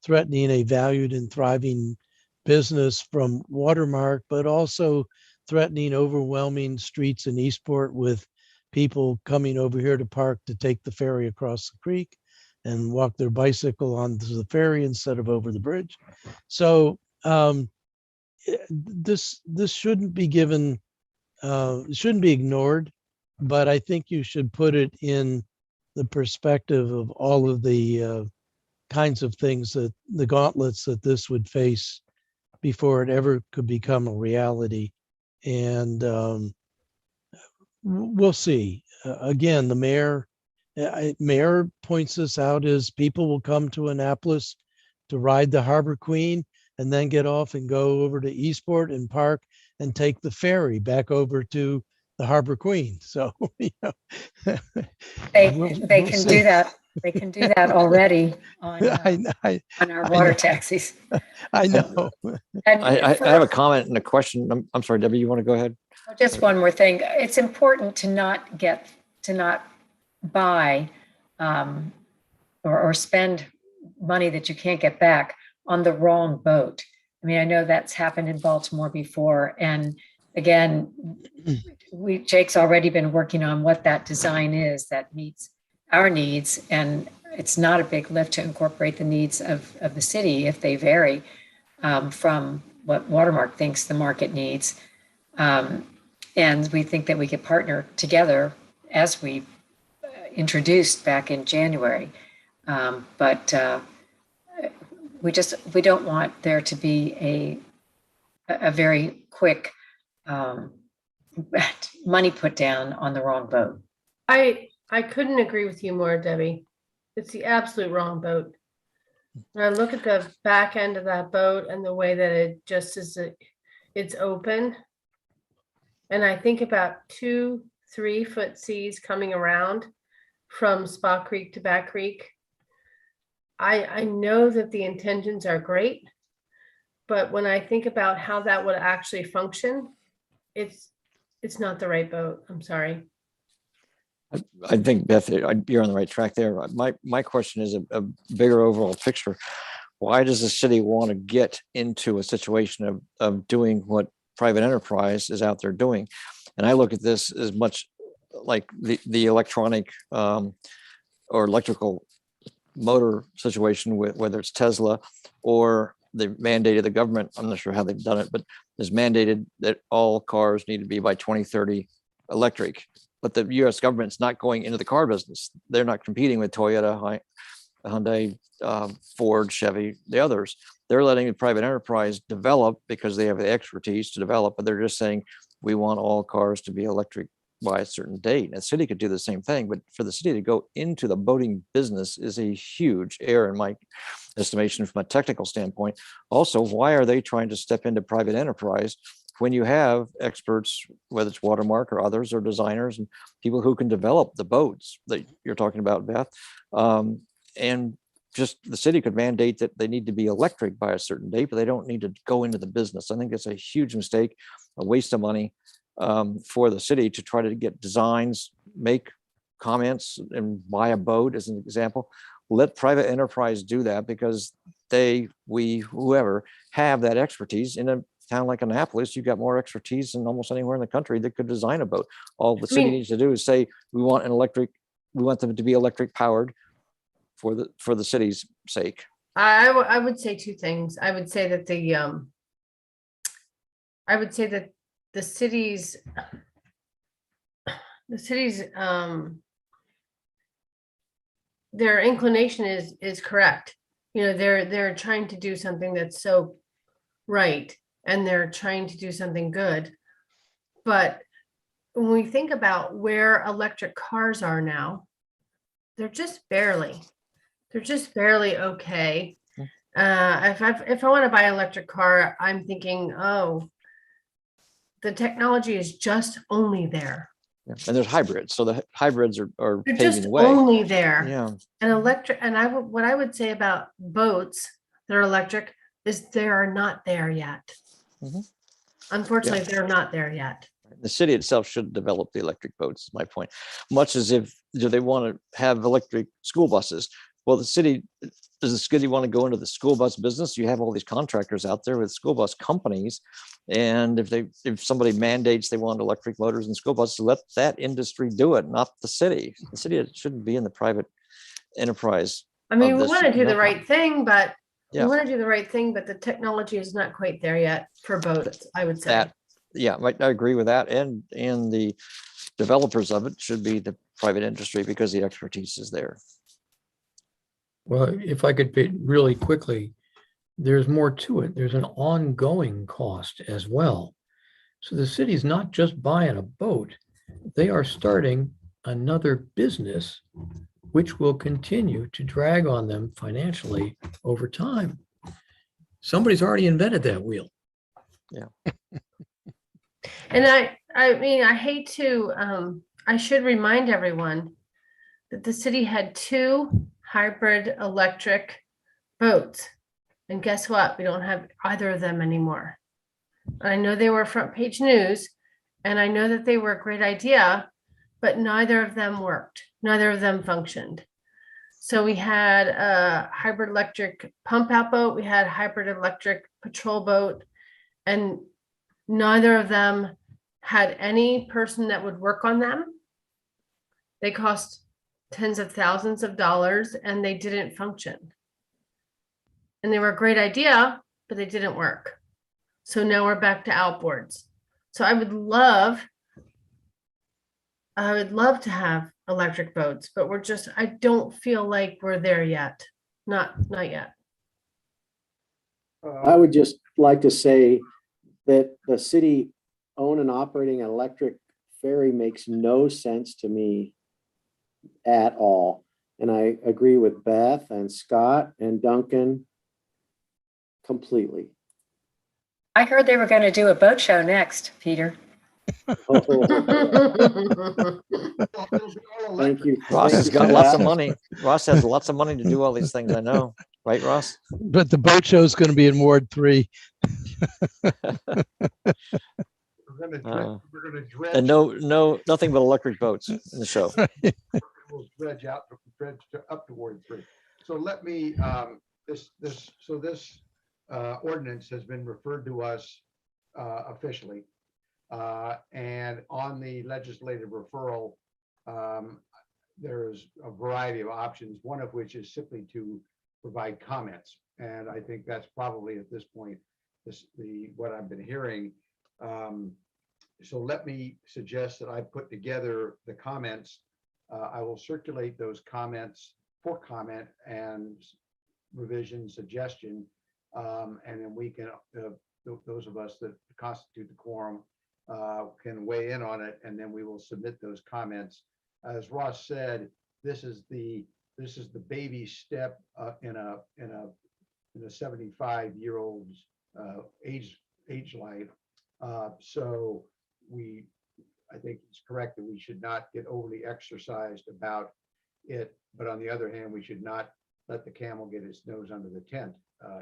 threatening a valued and thriving business from Watermark, but also threatening overwhelming streets in Eastport with people coming over here to park to take the ferry across the creek and walk their bicycle onto the ferry instead of over the bridge. So this shouldn't be given, shouldn't be ignored, but I think you should put it in the perspective of all of the kinds of things that the gauntlets that this would face before it ever could become a reality. And we'll see. Again, the mayor points this out as people will come to Annapolis to ride the Harbor Queen and then get off and go over to Eastport and park and take the ferry back over to the Harbor Queen. So, They we'll can see. do that. They can do that already on I our water know. taxis. I know. And I have a comment and a question. I'm sorry, Debbie, you want to go ahead? just one more thing. It's important to not buy or spend money that you can't get back on the wrong boat. I mean, I know that's happened in Baltimore before. And again, Jake's already been working on what that design is that meets our needs. And it's not a big lift to incorporate the needs of the city if they vary from what Watermark thinks the market needs. And we think that we could partner together as we introduced back in January. But we don't want there to be a very quick money put down on the wrong boat. I couldn't agree with you more, Debbie. It's the absolute wrong boat. When I look at the back end of that boat and the way that it just is, it's open. And I think about 2-3 foot seas coming around from Spa Creek to Back Creek. I know that the intentions are great, but when I think about how that would actually function, it's not the right boat. I'm sorry. I think, Beth, you're on the right track there. My question is a bigger overall picture. Why does the city want to get into a situation of doing what private enterprise is out there doing. And I look at this as much like the electronic or electrical motor situation with whether it's Tesla or the mandate of the government. I'm not sure how they've done it, but it's mandated that all cars need to be by 2030 electric. But the US government's not going into the car business. They're not competing with Toyota, Hyundai, Ford, Chevy, the others. They're letting the private enterprise develop because they have the expertise to develop, but they're just saying, we want all cars to be electric by a certain date. And the city could do the same thing, but for the city to go into the boating business is a huge error in my estimation from a technical standpoint. Also, why are they trying to step into private enterprise when you have experts, whether it's Watermark or others or designers and people who can develop the boats that you're talking about, Beth? And just the city could mandate that they need to be electric by a certain date, but they don't need to go into the business. I think it's a huge mistake, a waste of money for the city to try to get designs, make comments and buy a boat as an example. Let private enterprise do that because we, whoever have that expertise. In a town like Annapolis, you've got more expertise than almost anywhere in the country that could design a boat. All the city needs to do is say, we want them to be electric powered for the city's sake. I would say two things. I would say that the city's their inclination is correct. You know, they're trying to do something that's so right, and they're trying to do something good. But when we think about where electric cars are now, they're just barely okay. If I want to buy an electric car, I'm thinking, oh, the technology is just only there. Yeah. And there's hybrids, so the hybrids are They're paving just the way. only there. Yeah. And electric, and what I would say about boats that are electric is they are not there yet. Mhm. Unfortunately, they're not there yet. The city itself should develop the electric boats, is my point. Much as if, do they want to have electric school buses? Well, does the city want to go into the school bus business? You have all these contractors out there with school bus companies. And if somebody mandates they want electric motors and school buses, let that industry do it, not the city. The city shouldn't be in the private enterprise. I mean, of we this. want to do the No. right thing, but we Yeah. want to do the right thing, but the technology is not quite there yet for boats, I would say. That, yeah, I agree with that. And the developers of it should be the private industry because the expertise is there. Well, if I could fit really quickly, there's more to it. There's an ongoing cost as well. So the city's not just buying a boat, they are starting another business which will continue to drag on them financially over time. Somebody's already invented that wheel. Yeah. And I mean, I hate to, I should remind everyone that the city had 2 hybrid electric boats. And guess what? We don't have either of them anymore. And I know they were front page news, and I know that they were a great idea, but neither of them worked. Neither of them functioned. So we had a hybrid electric pump out boat, we had hybrid electric patrol boat, and neither of them had any person that would work on them. They cost tens of thousands of dollars and they didn't function. And they were a great idea, but they didn't work. So now we're back to outboards. So I would love to have electric boats, but I don't feel like we're there yet. Not yet. I would just like to say that the city own and operating an electric ferry makes no sense to me at all. And I agree with Beth and Scott and Duncan completely. I heard they were going to do a boat show next, Peter. Thank you. Ross Thank has you got for lots that. of money. Ross has lots of money to do all these things. I know, right, Ross? But the boat show is going to be in Ward 3. We're gonna dredge. And nothing but electric boats in the show. We'll dredge up toward 3. So let me, this ordinance has been referred to us officially. And on the legislative referral, there's a variety of options, one of which is simply to provide comments. And I think that's probably at this point, what I've been hearing. So let me suggest that I put together the comments. I will circulate those comments for comment and revision, suggestion, and then we can, those of us that constitute the quorum, can weigh in on it, and then we will submit those comments. As Ross said, this is the baby step in a 75-year-old's age life. So I think it's correct that we should not get overly exercised about it, but on the other hand, we should not let the camel get its nose under the tent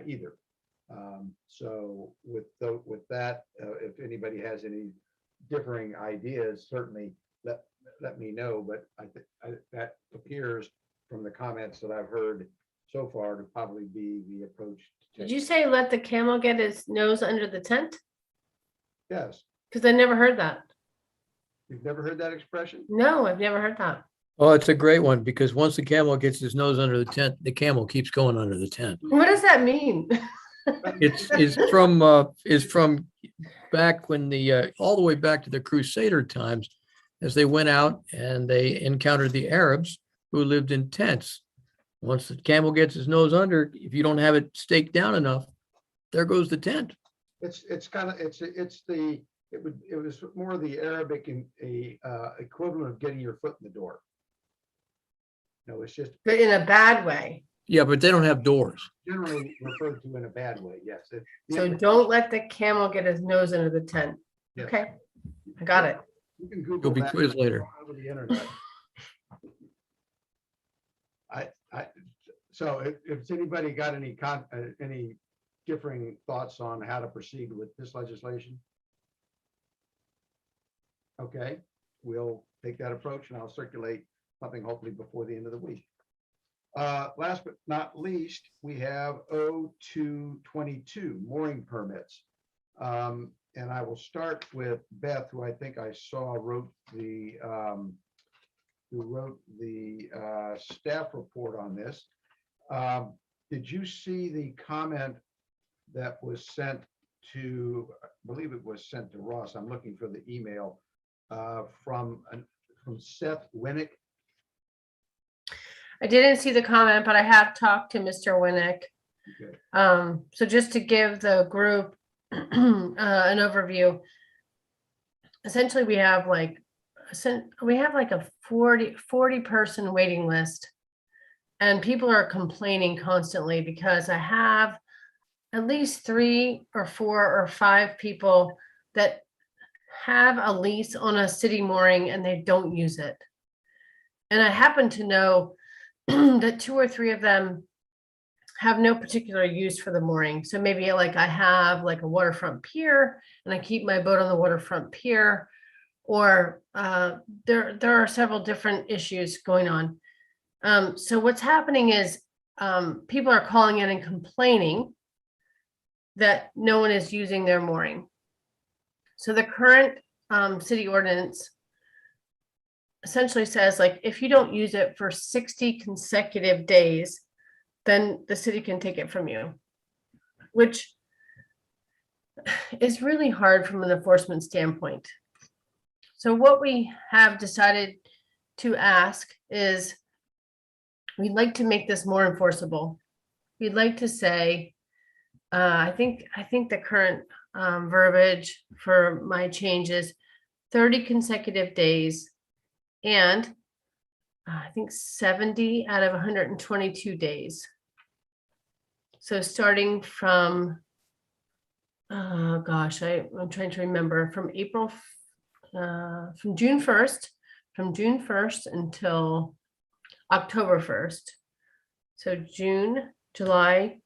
either. So with that, if anybody has any differing ideas, certainly let me know. But I think that appears from the comments that I've heard so far to probably be the approach to Did take. you say let the camel get his nose under the tent? Yes, Because I never heard that. you've never heard that expression? No, I've never heard that. Oh, it's a great one because once the camel gets his nose under the tent, the camel keeps going under the tent. What does that mean? It's from back when all the way back to the Crusader times, as they went out and they encountered the Arabs who lived in tents. Once the camel gets his nose under, if you don't have it staked down enough, there goes the tent. It was more the Arabic and equivalent of getting your foot in the door. No, it's just But in a bad way. Yeah, but they don't have doors. generally referred to in a bad way. Yes. So don't let the camel get his nose under the tent. Yes. Okay, I got it. You can Google You'll be that quizzed later. over the internet. So if anybody got any differing thoughts on how to proceed with this legislation? Okay, we'll take that approach and I'll circulate something hopefully before the end of the week. Last but not least, we have 0222 mooring permits. And I will start with Beth, who I think I saw wrote the staff report on this. Did you see the comment that was sent to, I believe it was sent to Ross? I'm looking for the email from Seth Winnick. I didn't see the comment, but I have talked to Mr. Winnick. Okay. So just to give the group an overview, essentially we have like a 40 person waiting list, and people are complaining constantly because I have at least 3 or 4 or 5 people that have a lease on a city mooring and they don't use it. And I happen to know that 2 or 3 of them have no particular use for the mooring. So maybe like I have like a waterfront pier and I keep my boat on the waterfront pier, or there are several different issues going on. So what's happening is people are calling in and complaining that no one is using their mooring. So the current city ordinance essentially says, like, if you don't use it for 60 consecutive days, then the city can take it from you, which is really hard from an enforcement standpoint. So what we have decided to ask is we'd like to make this more enforceable. We'd like to say, I think the current verbiage for my change is 30 consecutive days and I think 70 out of 122 days. So starting from, I'm trying to remember, from June 1st until October 1st. So June, July,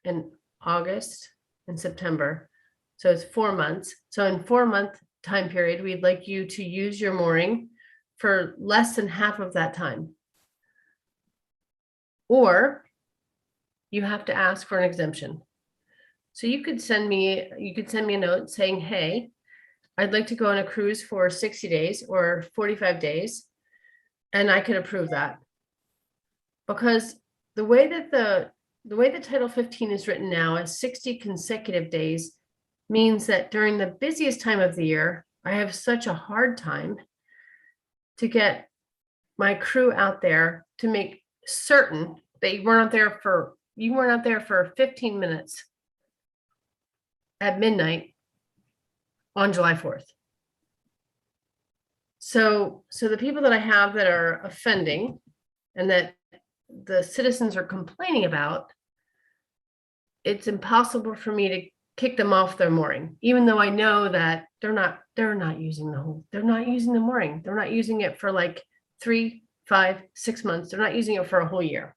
and August and September. So it's 4 months. So in 4-month time period, we'd like you to use your mooring for less than half of that time. Or you have to ask for an exemption. So you could send me a note saying, hey, I'd like to go on a cruise for 60 days or 45 days. And I could approve that. Because the way that Title 15 is written now as 60 consecutive days means that during the busiest time of the year, I have such a hard time to get my crew out there to make certain that you weren't out there for 15 minutes at midnight on July 4th. So the people that I have that are offending and that the citizens are complaining about, it's impossible for me to kick them off their mooring, even though I know that they're not using the mooring. They're not using it for like 3, 5, 6 months. They're not using it for a whole year.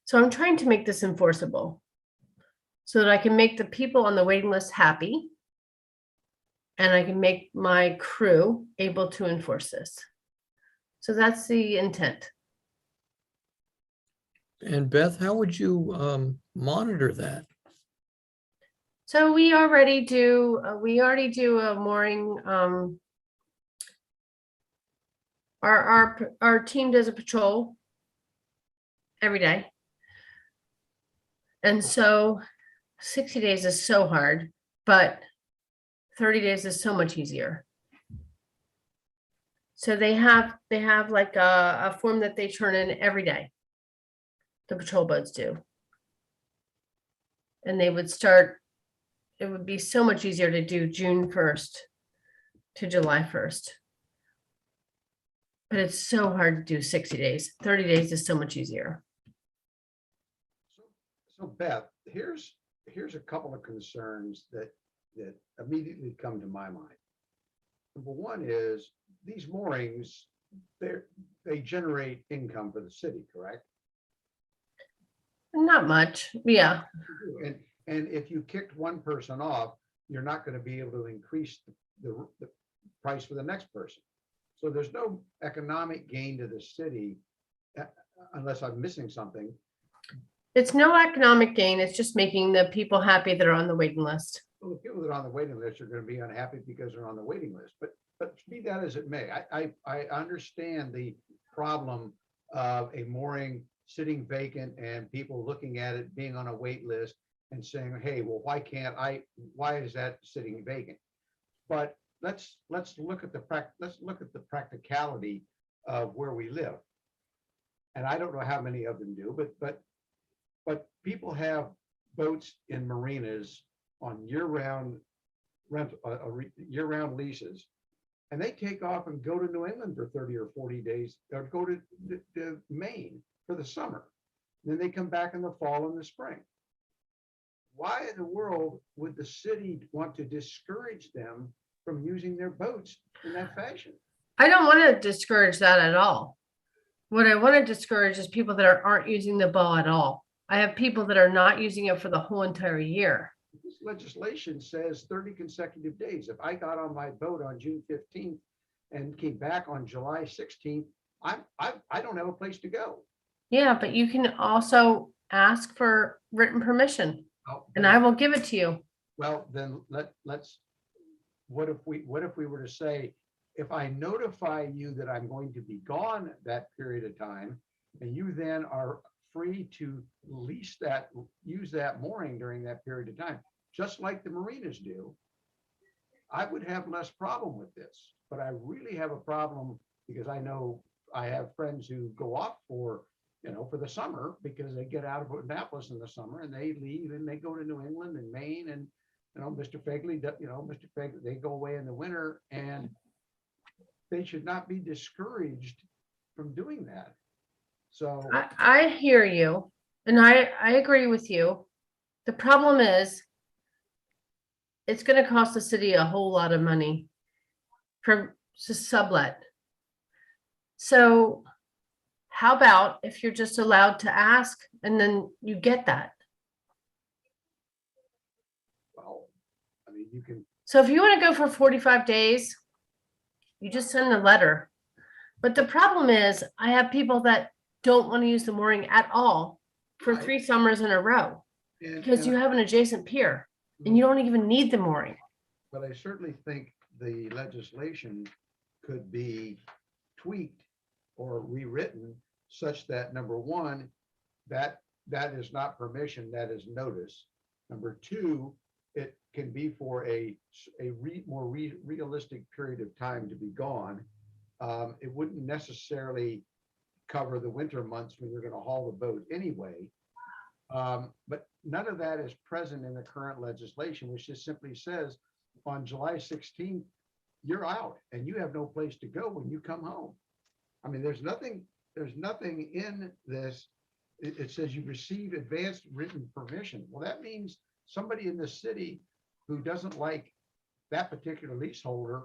So I'm trying to make this enforceable so that I can make the people on the waiting list happy and I can make my crew able to enforce this. So that's the intent. And Beth, how would you monitor that? So we already do a mooring. Our team does a patrol every day. And so 60 days is so hard, but 30 days is so much easier. So they have like a form that they turn in every day. The patrol boats do. And they would start, it would be so much easier to do June 1st to July 1st. But it's so hard to do 60 days. 30 days is so much easier. So Beth, here's a couple of concerns that immediately come to my mind. Number one is these moorings, they generate income for the city, correct? Not much, yeah. And if you kicked one person off, you're not going to be able to increase the price for the next person. So there's no economic gain to the city unless I'm missing something. It's no economic gain. It's just making the people happy that are on the waiting list. Well, the people that are on the waiting list are going to be unhappy because they're on the waiting list. But be that as it may, I understand the problem of a mooring sitting vacant and people looking at it being on a wait list and saying, hey, well, why is that sitting vacant? But let's look at the practicality of where we live. And I don't know how many of them do, but people have boats in marinas on year-round year-round leases, and they take off and go to New England for 30 or 40 days, or go to Maine for the summer. Then they come back in the fall and the spring. Why in the world would the city want to discourage them from using their boats in that fashion? I don't want to discourage that at all. What I want to discourage is people that aren't using the bow at all. I have people that are not using it for the whole entire year. This legislation says 30 consecutive days. If I got on my boat on June 15th and came back on July 16th, I don't have a place to go. Yeah, but you can also ask for written permission and I will give it to you. Well, then let's, what if we were to say, if I notify you that I'm going to be gone that period of time, and you then are free to use that mooring during that period of time, just like the marinas do, I would have less problem with this. But I really have a problem because I know I have friends who go off for the summer because they get out of Annapolis in the summer and they leave and they go to New England and Maine and Mr. Fegley, they go away in the winter, and they should not be discouraged from doing that. So I hear you and I agree with you. The problem is it's going to cost the city a whole lot of money to sublet. So how about if you're just allowed to ask and then you get that? well, I mean, you can. So if you want to go for 45 days, you just send a letter. But the problem is I have people that don't want to use the mooring at all for 3 summers in a row. because you have an adjacent pier and you don't even need the mooring. But I certainly think the legislation could be tweaked or rewritten such that, number one, that is not permission, that is notice. Number two, it can be for a more realistic period of time to be gone. It wouldn't necessarily cover the winter months when you're going to haul the boat anyway. But none of that is present in the current legislation, which just simply says on July 16th, you're out and you have no place to go when you come home. I mean, there's nothing in this. It says you receive advanced written permission. Well, that means somebody in the city who doesn't like that particular leaseholder,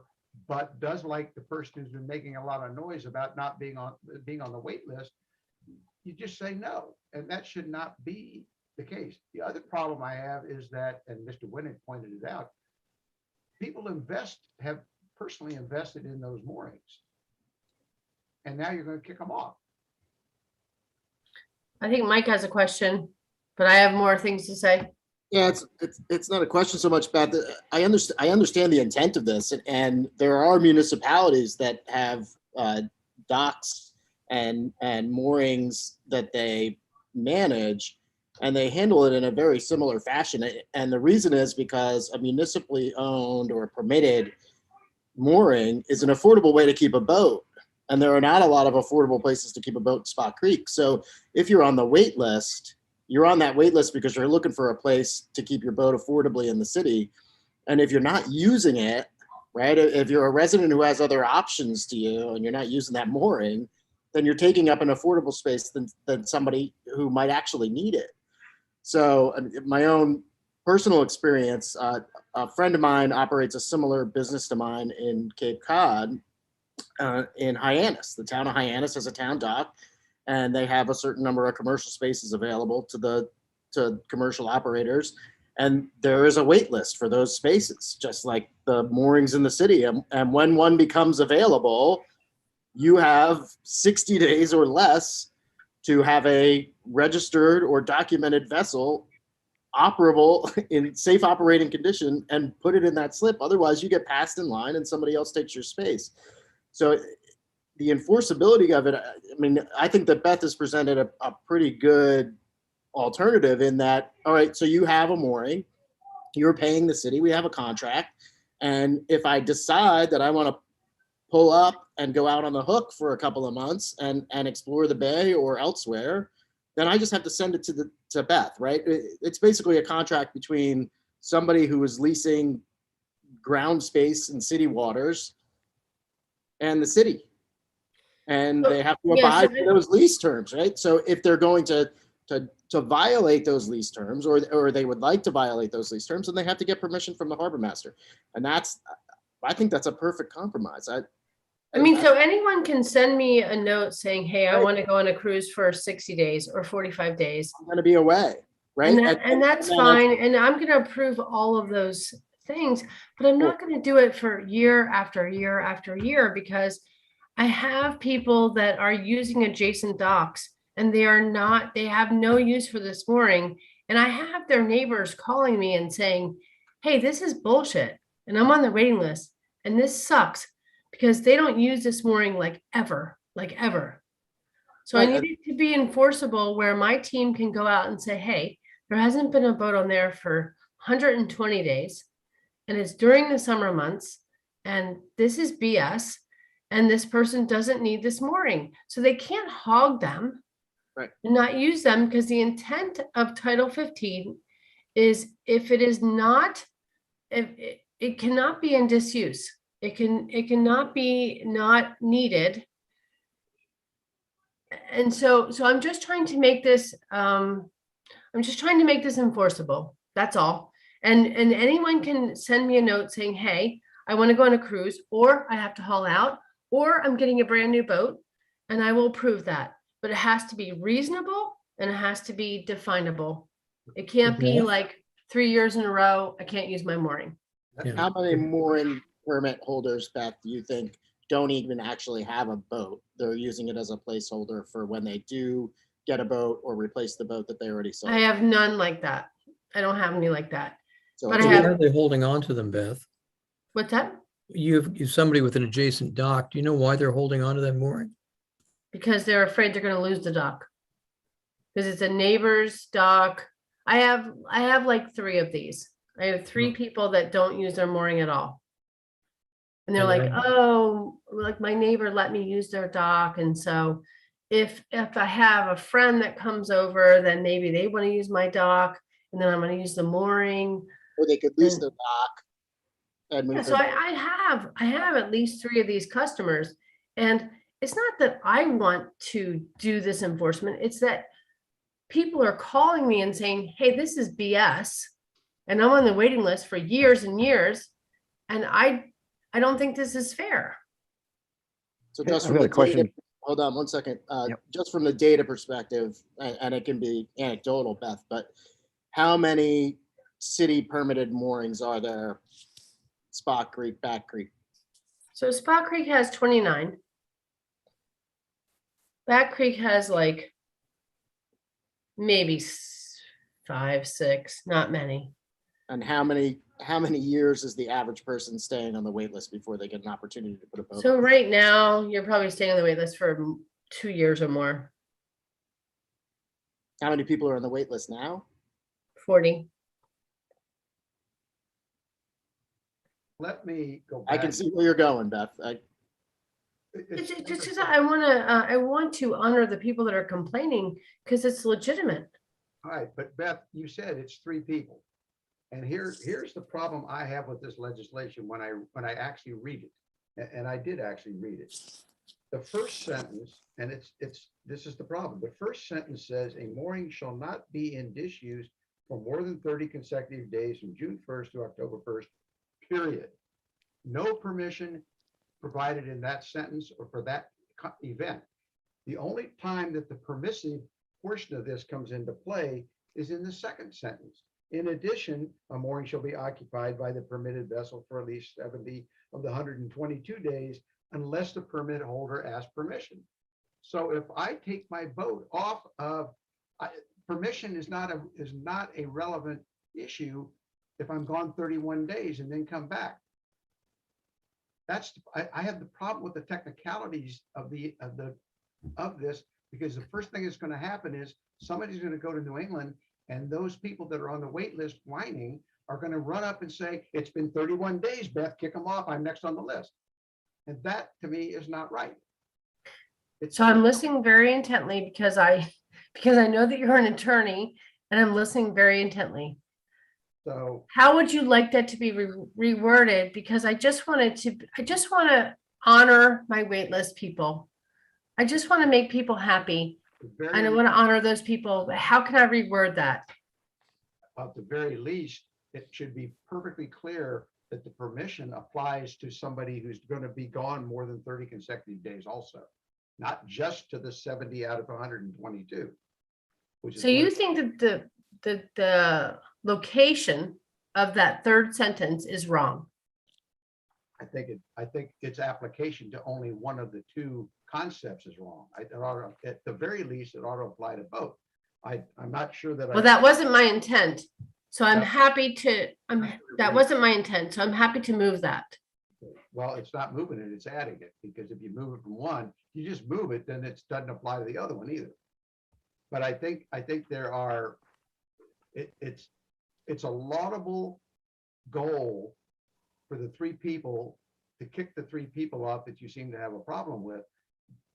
but does like the person who's been making a lot of noise about not being on the wait list, you just say no. And that should not be the case. The other problem I have is that, and Mr. Winnick pointed it out, people have personally invested in those moorings. And now you're going to kick them off. I think Mike has a question, but I have more things to say. Yeah, it's not a question so much, Beth. I understand the intent of this, and there are municipalities that have docks and moorings that they manage, and they handle it in a very similar fashion. And the reason is because a municipally owned or permitted mooring is an affordable way to keep a boat. And there are not a lot of affordable places to keep a boat in Spot Creek. So if you're on the wait list, you're on that wait list because you're looking for a place to keep your boat affordably in the city. And if you're not using it, right, if you're a resident who has other options to you and you're not using that mooring, then you're taking up an affordable space than somebody who might actually need it. So my own personal experience, a friend of mine operates a similar business to mine in Cape Cod, in Hyannis. The town of Hyannis has a town dock, and they have a certain number of commercial spaces available to commercial operators. And there is a wait list for those spaces, just like the moorings in the city. And when one becomes available, you have 60 days or less to have a registered or documented vessel operable in safe operating condition and put it in that slip. Otherwise, you get passed in line and somebody else takes your space. So the enforceability of it, I mean, I think that Beth has presented a pretty good alternative in that, all right, so you have a mooring, you're paying the city, we have a contract, and if I decide that I want to pull up and go out on the hook for a couple of months and explore the bay or elsewhere, then I just have to send it to Beth, right? It's basically a contract between somebody who is leasing ground space in city waters and the city. And they have to abide by those lease terms, right? So if they're going to violate those lease terms, or they would like to violate those lease terms, then they have to get permission from the harbor master. And I think that's a perfect compromise. I mean, so anyone can send me a note saying, hey, I want to go on a cruise for 60 days or 45 days. I'm going to be away, right? And that's fine. And I'm going to approve all of those things, but I'm not going to do it for year after year after year, because I have people that are using adjacent docks and they have no use for this mooring. And I have their neighbors calling me and saying, hey, this is bullshit. And I'm on the waiting list and this sucks because they don't use this mooring like ever. So I need it to be enforceable where my team can go out and say, hey, there hasn't been a boat on there for 120 days. And it's during the summer months. And this is BS. And this person doesn't need this mooring. So they can't hog them and not use them, because the intent of Title 15 is if it is not, it cannot be in disuse. It cannot be not needed. And so I'm just trying to make this, enforceable. That's all. And anyone can send me a note saying, hey, I want to go on a cruise, or I have to haul out, or I'm getting a brand new boat, and I will approve that. But it has to be reasonable and it has to be definable. It can't be like 3 years in a row, I can't use my mooring. How many mooring permit holders, Beth, do you think don't even actually have a boat? They're using it as a placeholder for when they do get a boat or replace the boat that they already sold. I have none like that. I don't have any like that. So But it's I So a- why have, are they holding on to them, Beth? what's that? You've somebody with an adjacent dock. Do you know why they're holding on to that mooring? Because they're afraid they're gonna lose the dock. Because it's a neighbor's dock. I have like 3 of these. I have 3 people that don't use their mooring at all. And they're And like, they're- oh, like my neighbor let me use their dock. And so if I have a friend that comes over, then maybe they want to use my dock and then I'm gonna use the mooring. Or they could lease And- their dock. And Yeah, move so their- I have at least 3 of these customers. And it's not that I want to do this enforcement, it's that people are calling me and saying, hey, this is BS. And I'm on the waiting list for years and years. And I don't think this is fair. So Hey, just I've from got the a question. data, hold on one second. Yep. Just from the data perspective, and it can be anecdotal, Beth, but how many city permitted moorings are there? Spot Creek, Back Creek. So Spot Creek has 29. Back Creek has like maybe 5, 6, not many. And how many years is the average person staying on the wait list before they get an opportunity to put a boat? So right now, you're probably staying on the wait list for 2 years or more. How many people are on the wait list now? 40. Let me go I back. can see where you're going, Beth. It's just 'cause I want to honor the people that are complaining because it's legitimate. All right, but Beth, you said it's 3 people. And here's the problem I have with this legislation when I actually read it. And I did actually read it. The first sentence, and this is the problem. The first sentence says a mooring shall not be in disuse for more than 30 consecutive days from June 1st to October 1st, period. No permission provided in that sentence or for that event. The only time that the permissive portion of this comes into play is in the second sentence. In addition, a mooring shall be occupied by the permitted vessel for at least 70 of the 122 days unless the permit holder asks permission. So if I take my boat off of, permission is not a relevant issue if I'm gone 31 days and then come back. I have the problem with the technicalities of this, because the first thing that's going to happen is somebody's going to go to New England, and those people that are on the wait list whining are going to run up and say, it's been 31 days, Beth, kick them off. I'm next on the list. And that to me is not right. So I'm listening very intently because I know that you're an attorney and I'm listening very intently. So How would you like that to be reworded? Because I just want to honor my waitlist people. I just want to make people happy. And I want to honor those people. But how can I reword that? at the very least, it should be perfectly clear that the permission applies to somebody who's going to be gone more than 30 consecutive days also, not just to the 70 out of 122. Which is So you think that the location of that third sentence is wrong? I think its application to only one of the 2 concepts is wrong. At the very least, it ought to apply to both. I'm not sure that. Well, that wasn't my intent. So I'm Yeah. happy to, that wasn't my intent. So I'm happy to move that. Well, it's not moving it, it's adding it, because if you move it from one, you just move it, then it doesn't apply to the other one either. But I think there are, it's a laudable goal for the 3 people to kick the 3 people off that you seem to have a problem with.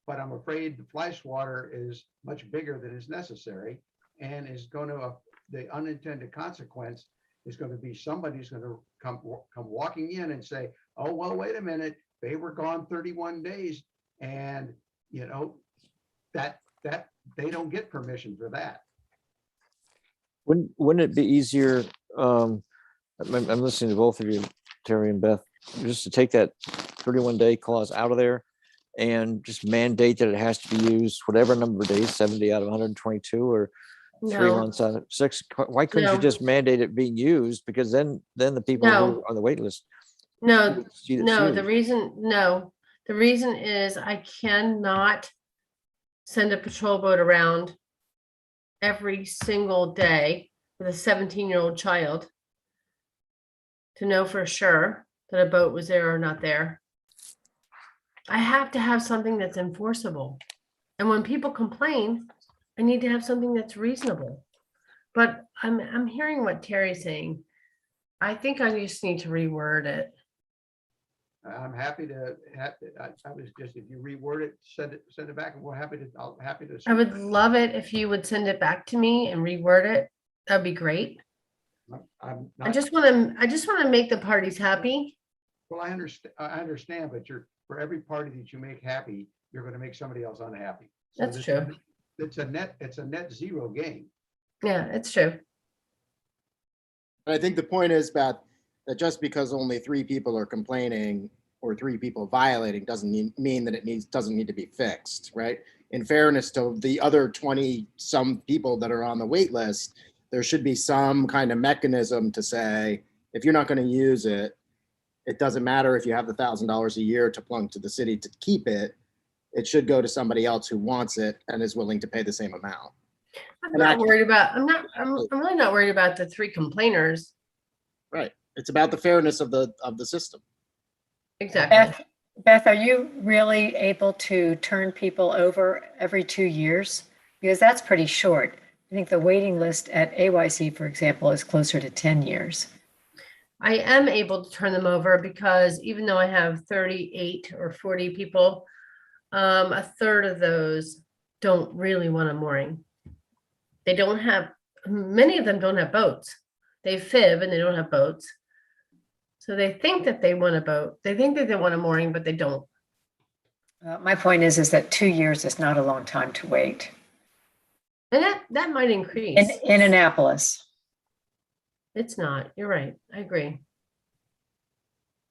But I'm afraid the fly swatter is much bigger than is necessary, and is going to, the unintended consequence is going to be somebody's going to come walking in and say, oh, well, wait a minute, they were gone 31 days. And, you know, that they don't get permission for that. Wouldn't it be easier, I'm listening to both of you, Terry and Beth, just to take that 31-day clause out of there and just mandate that it has to be used whatever number of days, 70 out of 122 or 3 No. months out of 6? Why couldn't you No. just mandate it being used? Because then the people who No. are on the wait list. No, see it's no, used. the reason is I cannot send a patrol boat around every single day with a 17-year-old child to know for sure that a boat was there or not there. I have to have something that's enforceable. And when people complain, I need to have something that's reasonable. But I'm hearing what Terry's saying. I think I just need to reword it. I'm happy to, I was just, if you reword it, send it back, and I'll happy to. I would love it if you would send it back to me and reword it. That'd be great. I'm I not, just want to make the parties happy. well, I understand, but for every party that you make happy, you're gonna make somebody else unhappy. So That's true. It's a net zero game. Yeah, it's true. But I think the point is, Beth, that just because only 3 people are complaining or 3 people violating doesn't mean that it doesn't need to be fixed, right? In fairness to the other 20 some people that are on the wait list, there should be some kind of mechanism to say, if you're not going to use it, it doesn't matter if you have the $1,000 a year to plunk to the city to keep it. It should go to somebody else who wants it and is willing to pay the same amount. I'm really not worried about the 3 complainers. Right. It's about the fairness of the system. Exactly. Beth, are you really able to turn people over every 2 years? Because that's pretty short. I think the waiting list at AYC, for example, is closer to 10 years. I am able to turn them over because even though I have 38 or 40 people, a third of those don't really want a mooring. Many of them don't have boats. They fib and they don't have boats. So they think that they want a boat. They think that they want a mooring, but they don't. My point is that 2 years is not a long time to wait. And that might increase. In Annapolis. It's not. You're right. I agree.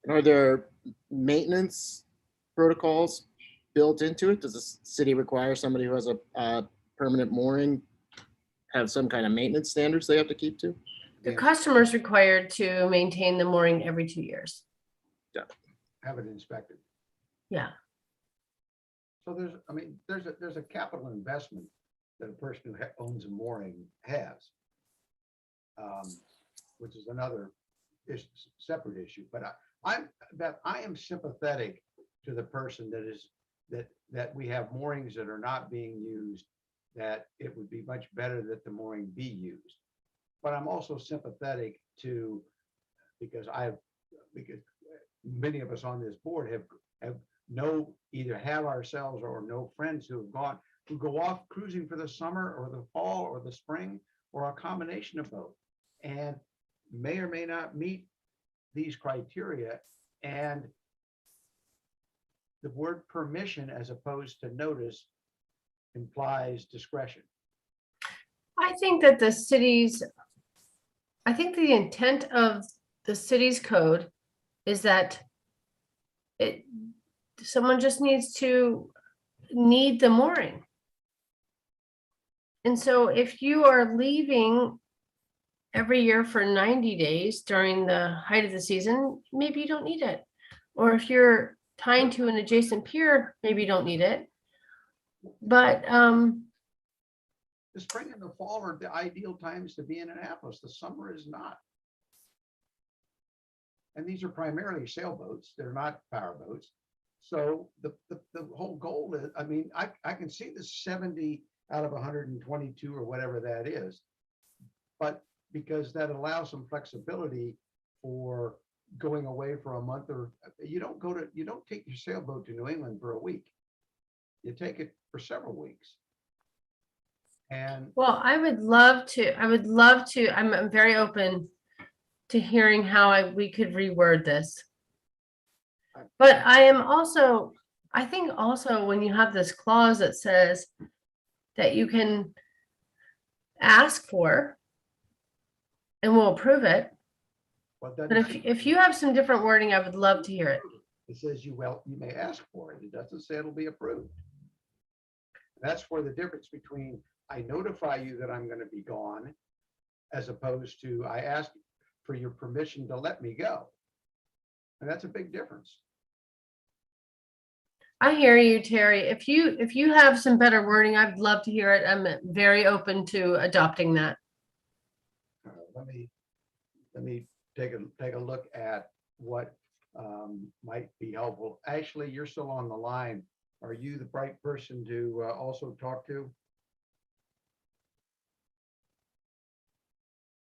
Are there maintenance protocols built into it? Does the city require somebody who has a permanent mooring have some kind of maintenance standards they have to keep to? The customer's required to maintain the mooring every 2 years. Have it inspected. Yeah. So there's a capital investment that a person who owns a mooring has, which is another separate issue. But I am sympathetic to the person that we have moorings that are not being used, that it would be much better that the mooring be used. But I'm also sympathetic to, because many of us on this board have either have ourselves or know friends who go off cruising for the summer or the fall or the spring or a combination of both, and may or may not meet these criteria. And the word permission as opposed to notice implies discretion. I think that the intent of the city's code is that someone just needs to need the mooring. And so if you are leaving every year for 90 days during the height of the season, maybe you don't need it. Or if you're tying to an adjacent pier, maybe you don't need it. But the spring and the fall are the ideal times to be in Annapolis. The summer is not. And these are primarily sailboats. They're not power boats. So the whole goal is, I can see the 70 out of 122 or whatever that is, but because that allows some flexibility for going away for a month, or you don't take your sailboat to New England for a week. You take it for several weeks. And well, I would love to, I'm very open to hearing how we could reword this. But I think also when you have this clause that says that you can ask for and we'll approve it. but if you have some different wording, I would love to hear it. It says you may ask for it. It doesn't say it'll be approved. That's where the difference between I notify you that I'm going to be gone, as opposed to I ask for your permission to let me go. And that's a big difference. I hear you, Terry. If you have some better wording, I'd love to hear it. I'm very open to adopting that. let me take a look at what might be helpful. Ashley, you're still on the line. Are you the right person to also talk to?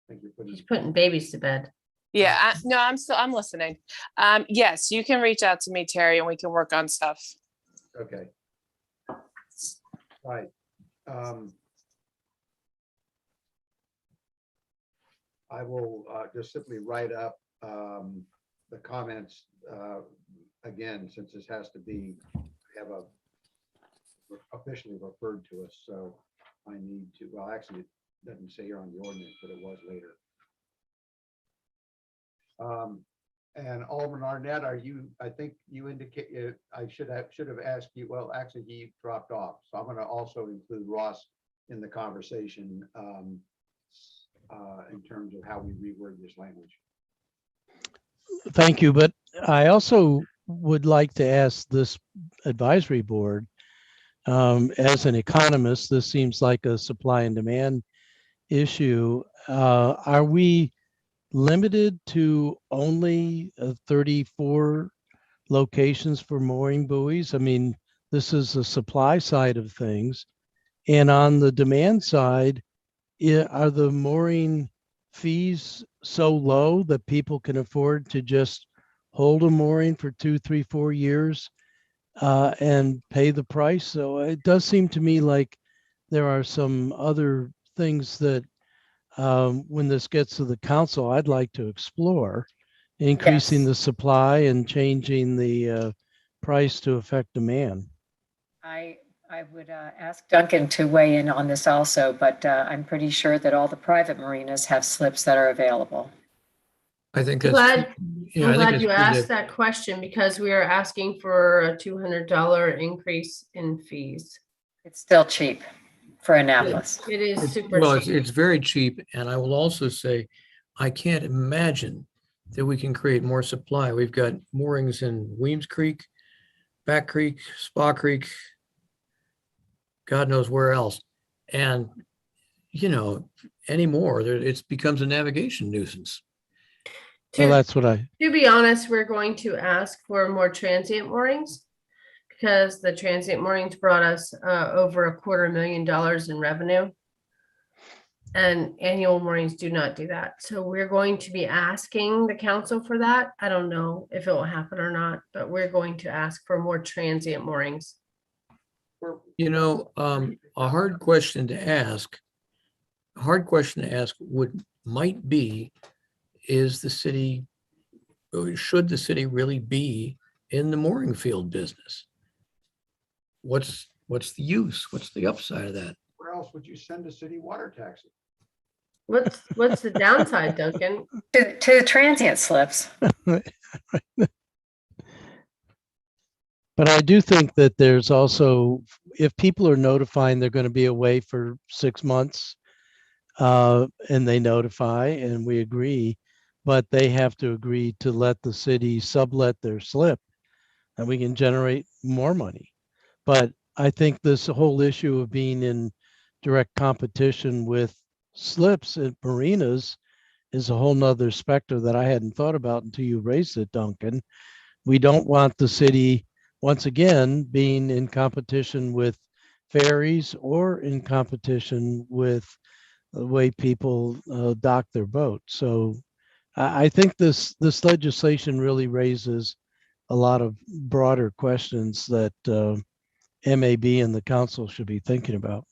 I think you're She's putting. putting babies to bed. Yeah, no, I'm listening. Yes, you can reach out to me, Terry, and we can work on stuff. Okay. Right. I will just simply write up the comments again, since this has to be officially referred to us. So I need to, well, actually, it doesn't say here on the ordinance, but it was later. And Alderman Arnett, I think you indicate, I should have asked you, well, actually he dropped off. So I'm going to also include Ross in the conversation in terms of how we reword this language. Thank you, but I also would like to ask this advisory board, as an economist, this seems like a supply and demand issue. Are we limited to only 34 locations for mooring buoys? I mean, this is the supply side of things. And on the demand side, are the mooring fees so low that people can afford to just hold a mooring for 2, 3, 4 years and pay the price? So it does seem to me like there are some other things that when this gets to the council, I'd like to explore increasing Yes. the supply and changing the price to affect demand. I would ask Duncan to weigh in on this also, but I'm pretty sure that all the private marinas have slips that are available. I think I'm that's. glad, Yeah, I'm I think glad it's you good asked that question because we are asking for a $200 increase in fees. It's still cheap for Annapolis. It is It's- super Well, cheap. it's very cheap, and I will also say, I can't imagine that we can create more supply. We've got moorings in Weems Creek, Back Creek, Spa Creek, God knows where else. And, anymore, it becomes a navigation nuisance. Well, To, that's what I, to be honest, we're going to ask for more transient moorings because the transient moorings brought us over $250,000 in revenue. And annual moorings do not do that. So we're going to be asking the council for that. I don't know if it will happen or not, but we're going to ask for more transient moorings. A hard question to ask might be, should the city really be in the mooring field business? What's the use? What's the upside of that? Where else would you send a city water taxi? What's the downside, Duncan? To the transient slips. but I do think that there's also, if people are notifying they're going to be away for 6 months, and they notify and we agree, but they have to agree to let the city sublet their slip and we can generate more money. But I think this whole issue of being in direct competition with slips at marinas is a whole nother specter that I hadn't thought about until you raised it, Duncan. We don't want the city, once again, being in competition with ferries or in competition with the way people dock their boat. So I think this legislation really raises a lot of broader questions that MAB and the council should be thinking about.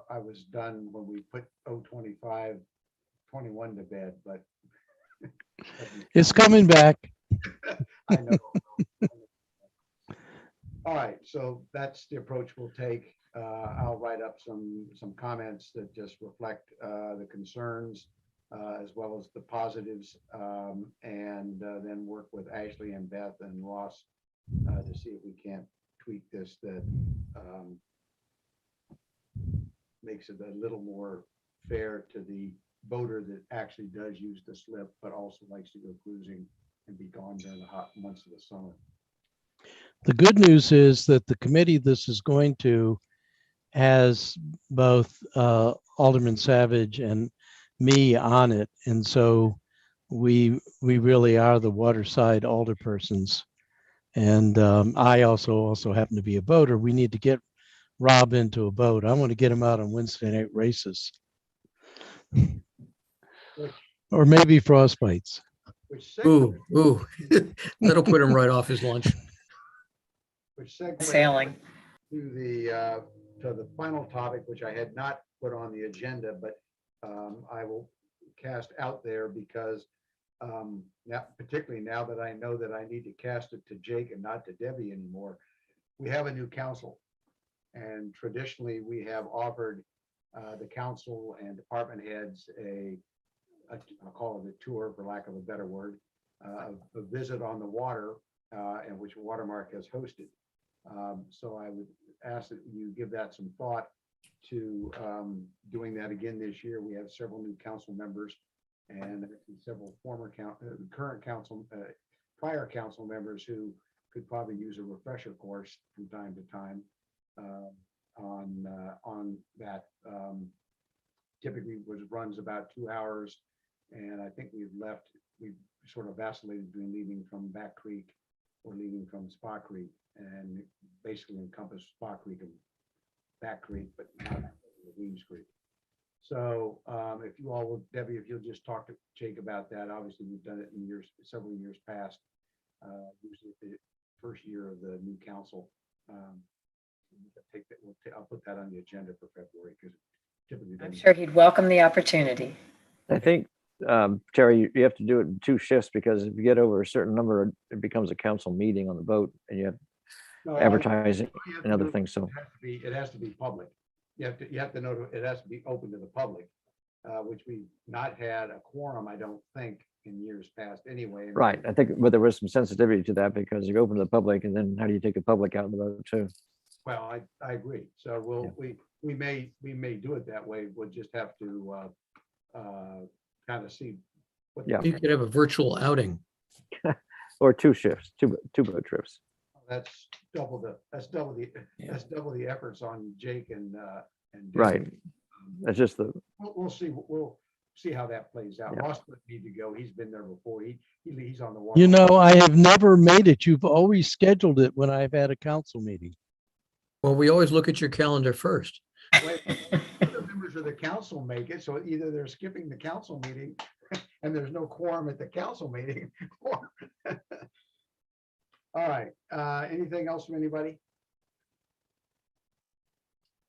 I was done when we put 025, 21 to bed, but It's coming back. I know. All right, so that's the approach we'll take. I'll write up some comments that just reflect the concerns as well as the positives, and then work with Ashley and Beth and Ross to see if we can't tweak this that makes it a little more fair to the boater that actually does use the slip, but also likes to go cruising and be gone during the hot months of the summer. The good news is that the committee this is going to has both Alderman Savage and me on it. And so we really are the waterside alderpersons. And I also happen to be a boater. We need to get Rob into a boat. I want to get him out on Wednesday night races. Or maybe frostbites. Which Ooh, ooh, that'll put him right off his lunch. segues Sailing. to the final topic, which I had not put on the agenda, but I will cast out there because now, particularly now that I know that I need to cast it to Jake and not to Debbie anymore, we have a new council. And traditionally, we have offered the council and department heads I'll call it a tour, for lack of a better word, a visit on the water, and which Watermark has hosted. So I would ask that you give that some thought to doing that again this year. We have several new council members and several current council, prior council members who could probably use a refresher course from time to time on that. Typically runs about 2 hours. And I think we've sort of vacillated between leaving from Back Creek or leaving from Spa Creek, and basically encompass Spa Creek and Back Creek, but not Weems Creek. So if you all will, Debbie, if you'll just talk to Jake about that. Obviously, we've done it in several years past, usually the first year of the new council. I'll put that on the agenda for February because typically. I'm sure he'd welcome the opportunity. I think, Terry, you have to do it in 2 shifts because if you get over a certain number, it becomes a council meeting on the boat and you have advertising and other things. So it has to be public. You have to know it has to be open to the public, which we've not had a quorum, I don't think, in years past anyway. right. I think, but there was some sensitivity to that because you open to the public and then how do you take the public out of the boat too? Well, I agree. So we may do it that way. We'll just have to kind of see. You could have a virtual outing. Or 2 shifts, two boat trips. That's double the efforts on Jake and Dave. Right. That's just We'll see how that plays out. Ross doesn't need to go. He's been there before. He's on the water. You know, I have never made it. You've always scheduled it when I've had a council meeting. Well, we always look at your calendar first. Other members of the council make it, so either they're skipping the council meeting and there's no quorum at the council meeting. All right, anything else from anybody?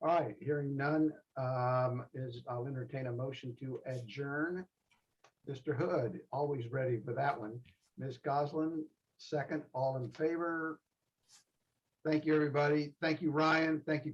All right, hearing none, I'll entertain a motion to adjourn. Mr. Hood, always ready for that one. Ms. Goslin, second. All in favor? Thank you, everybody. Thank you, Ryan. Thank you,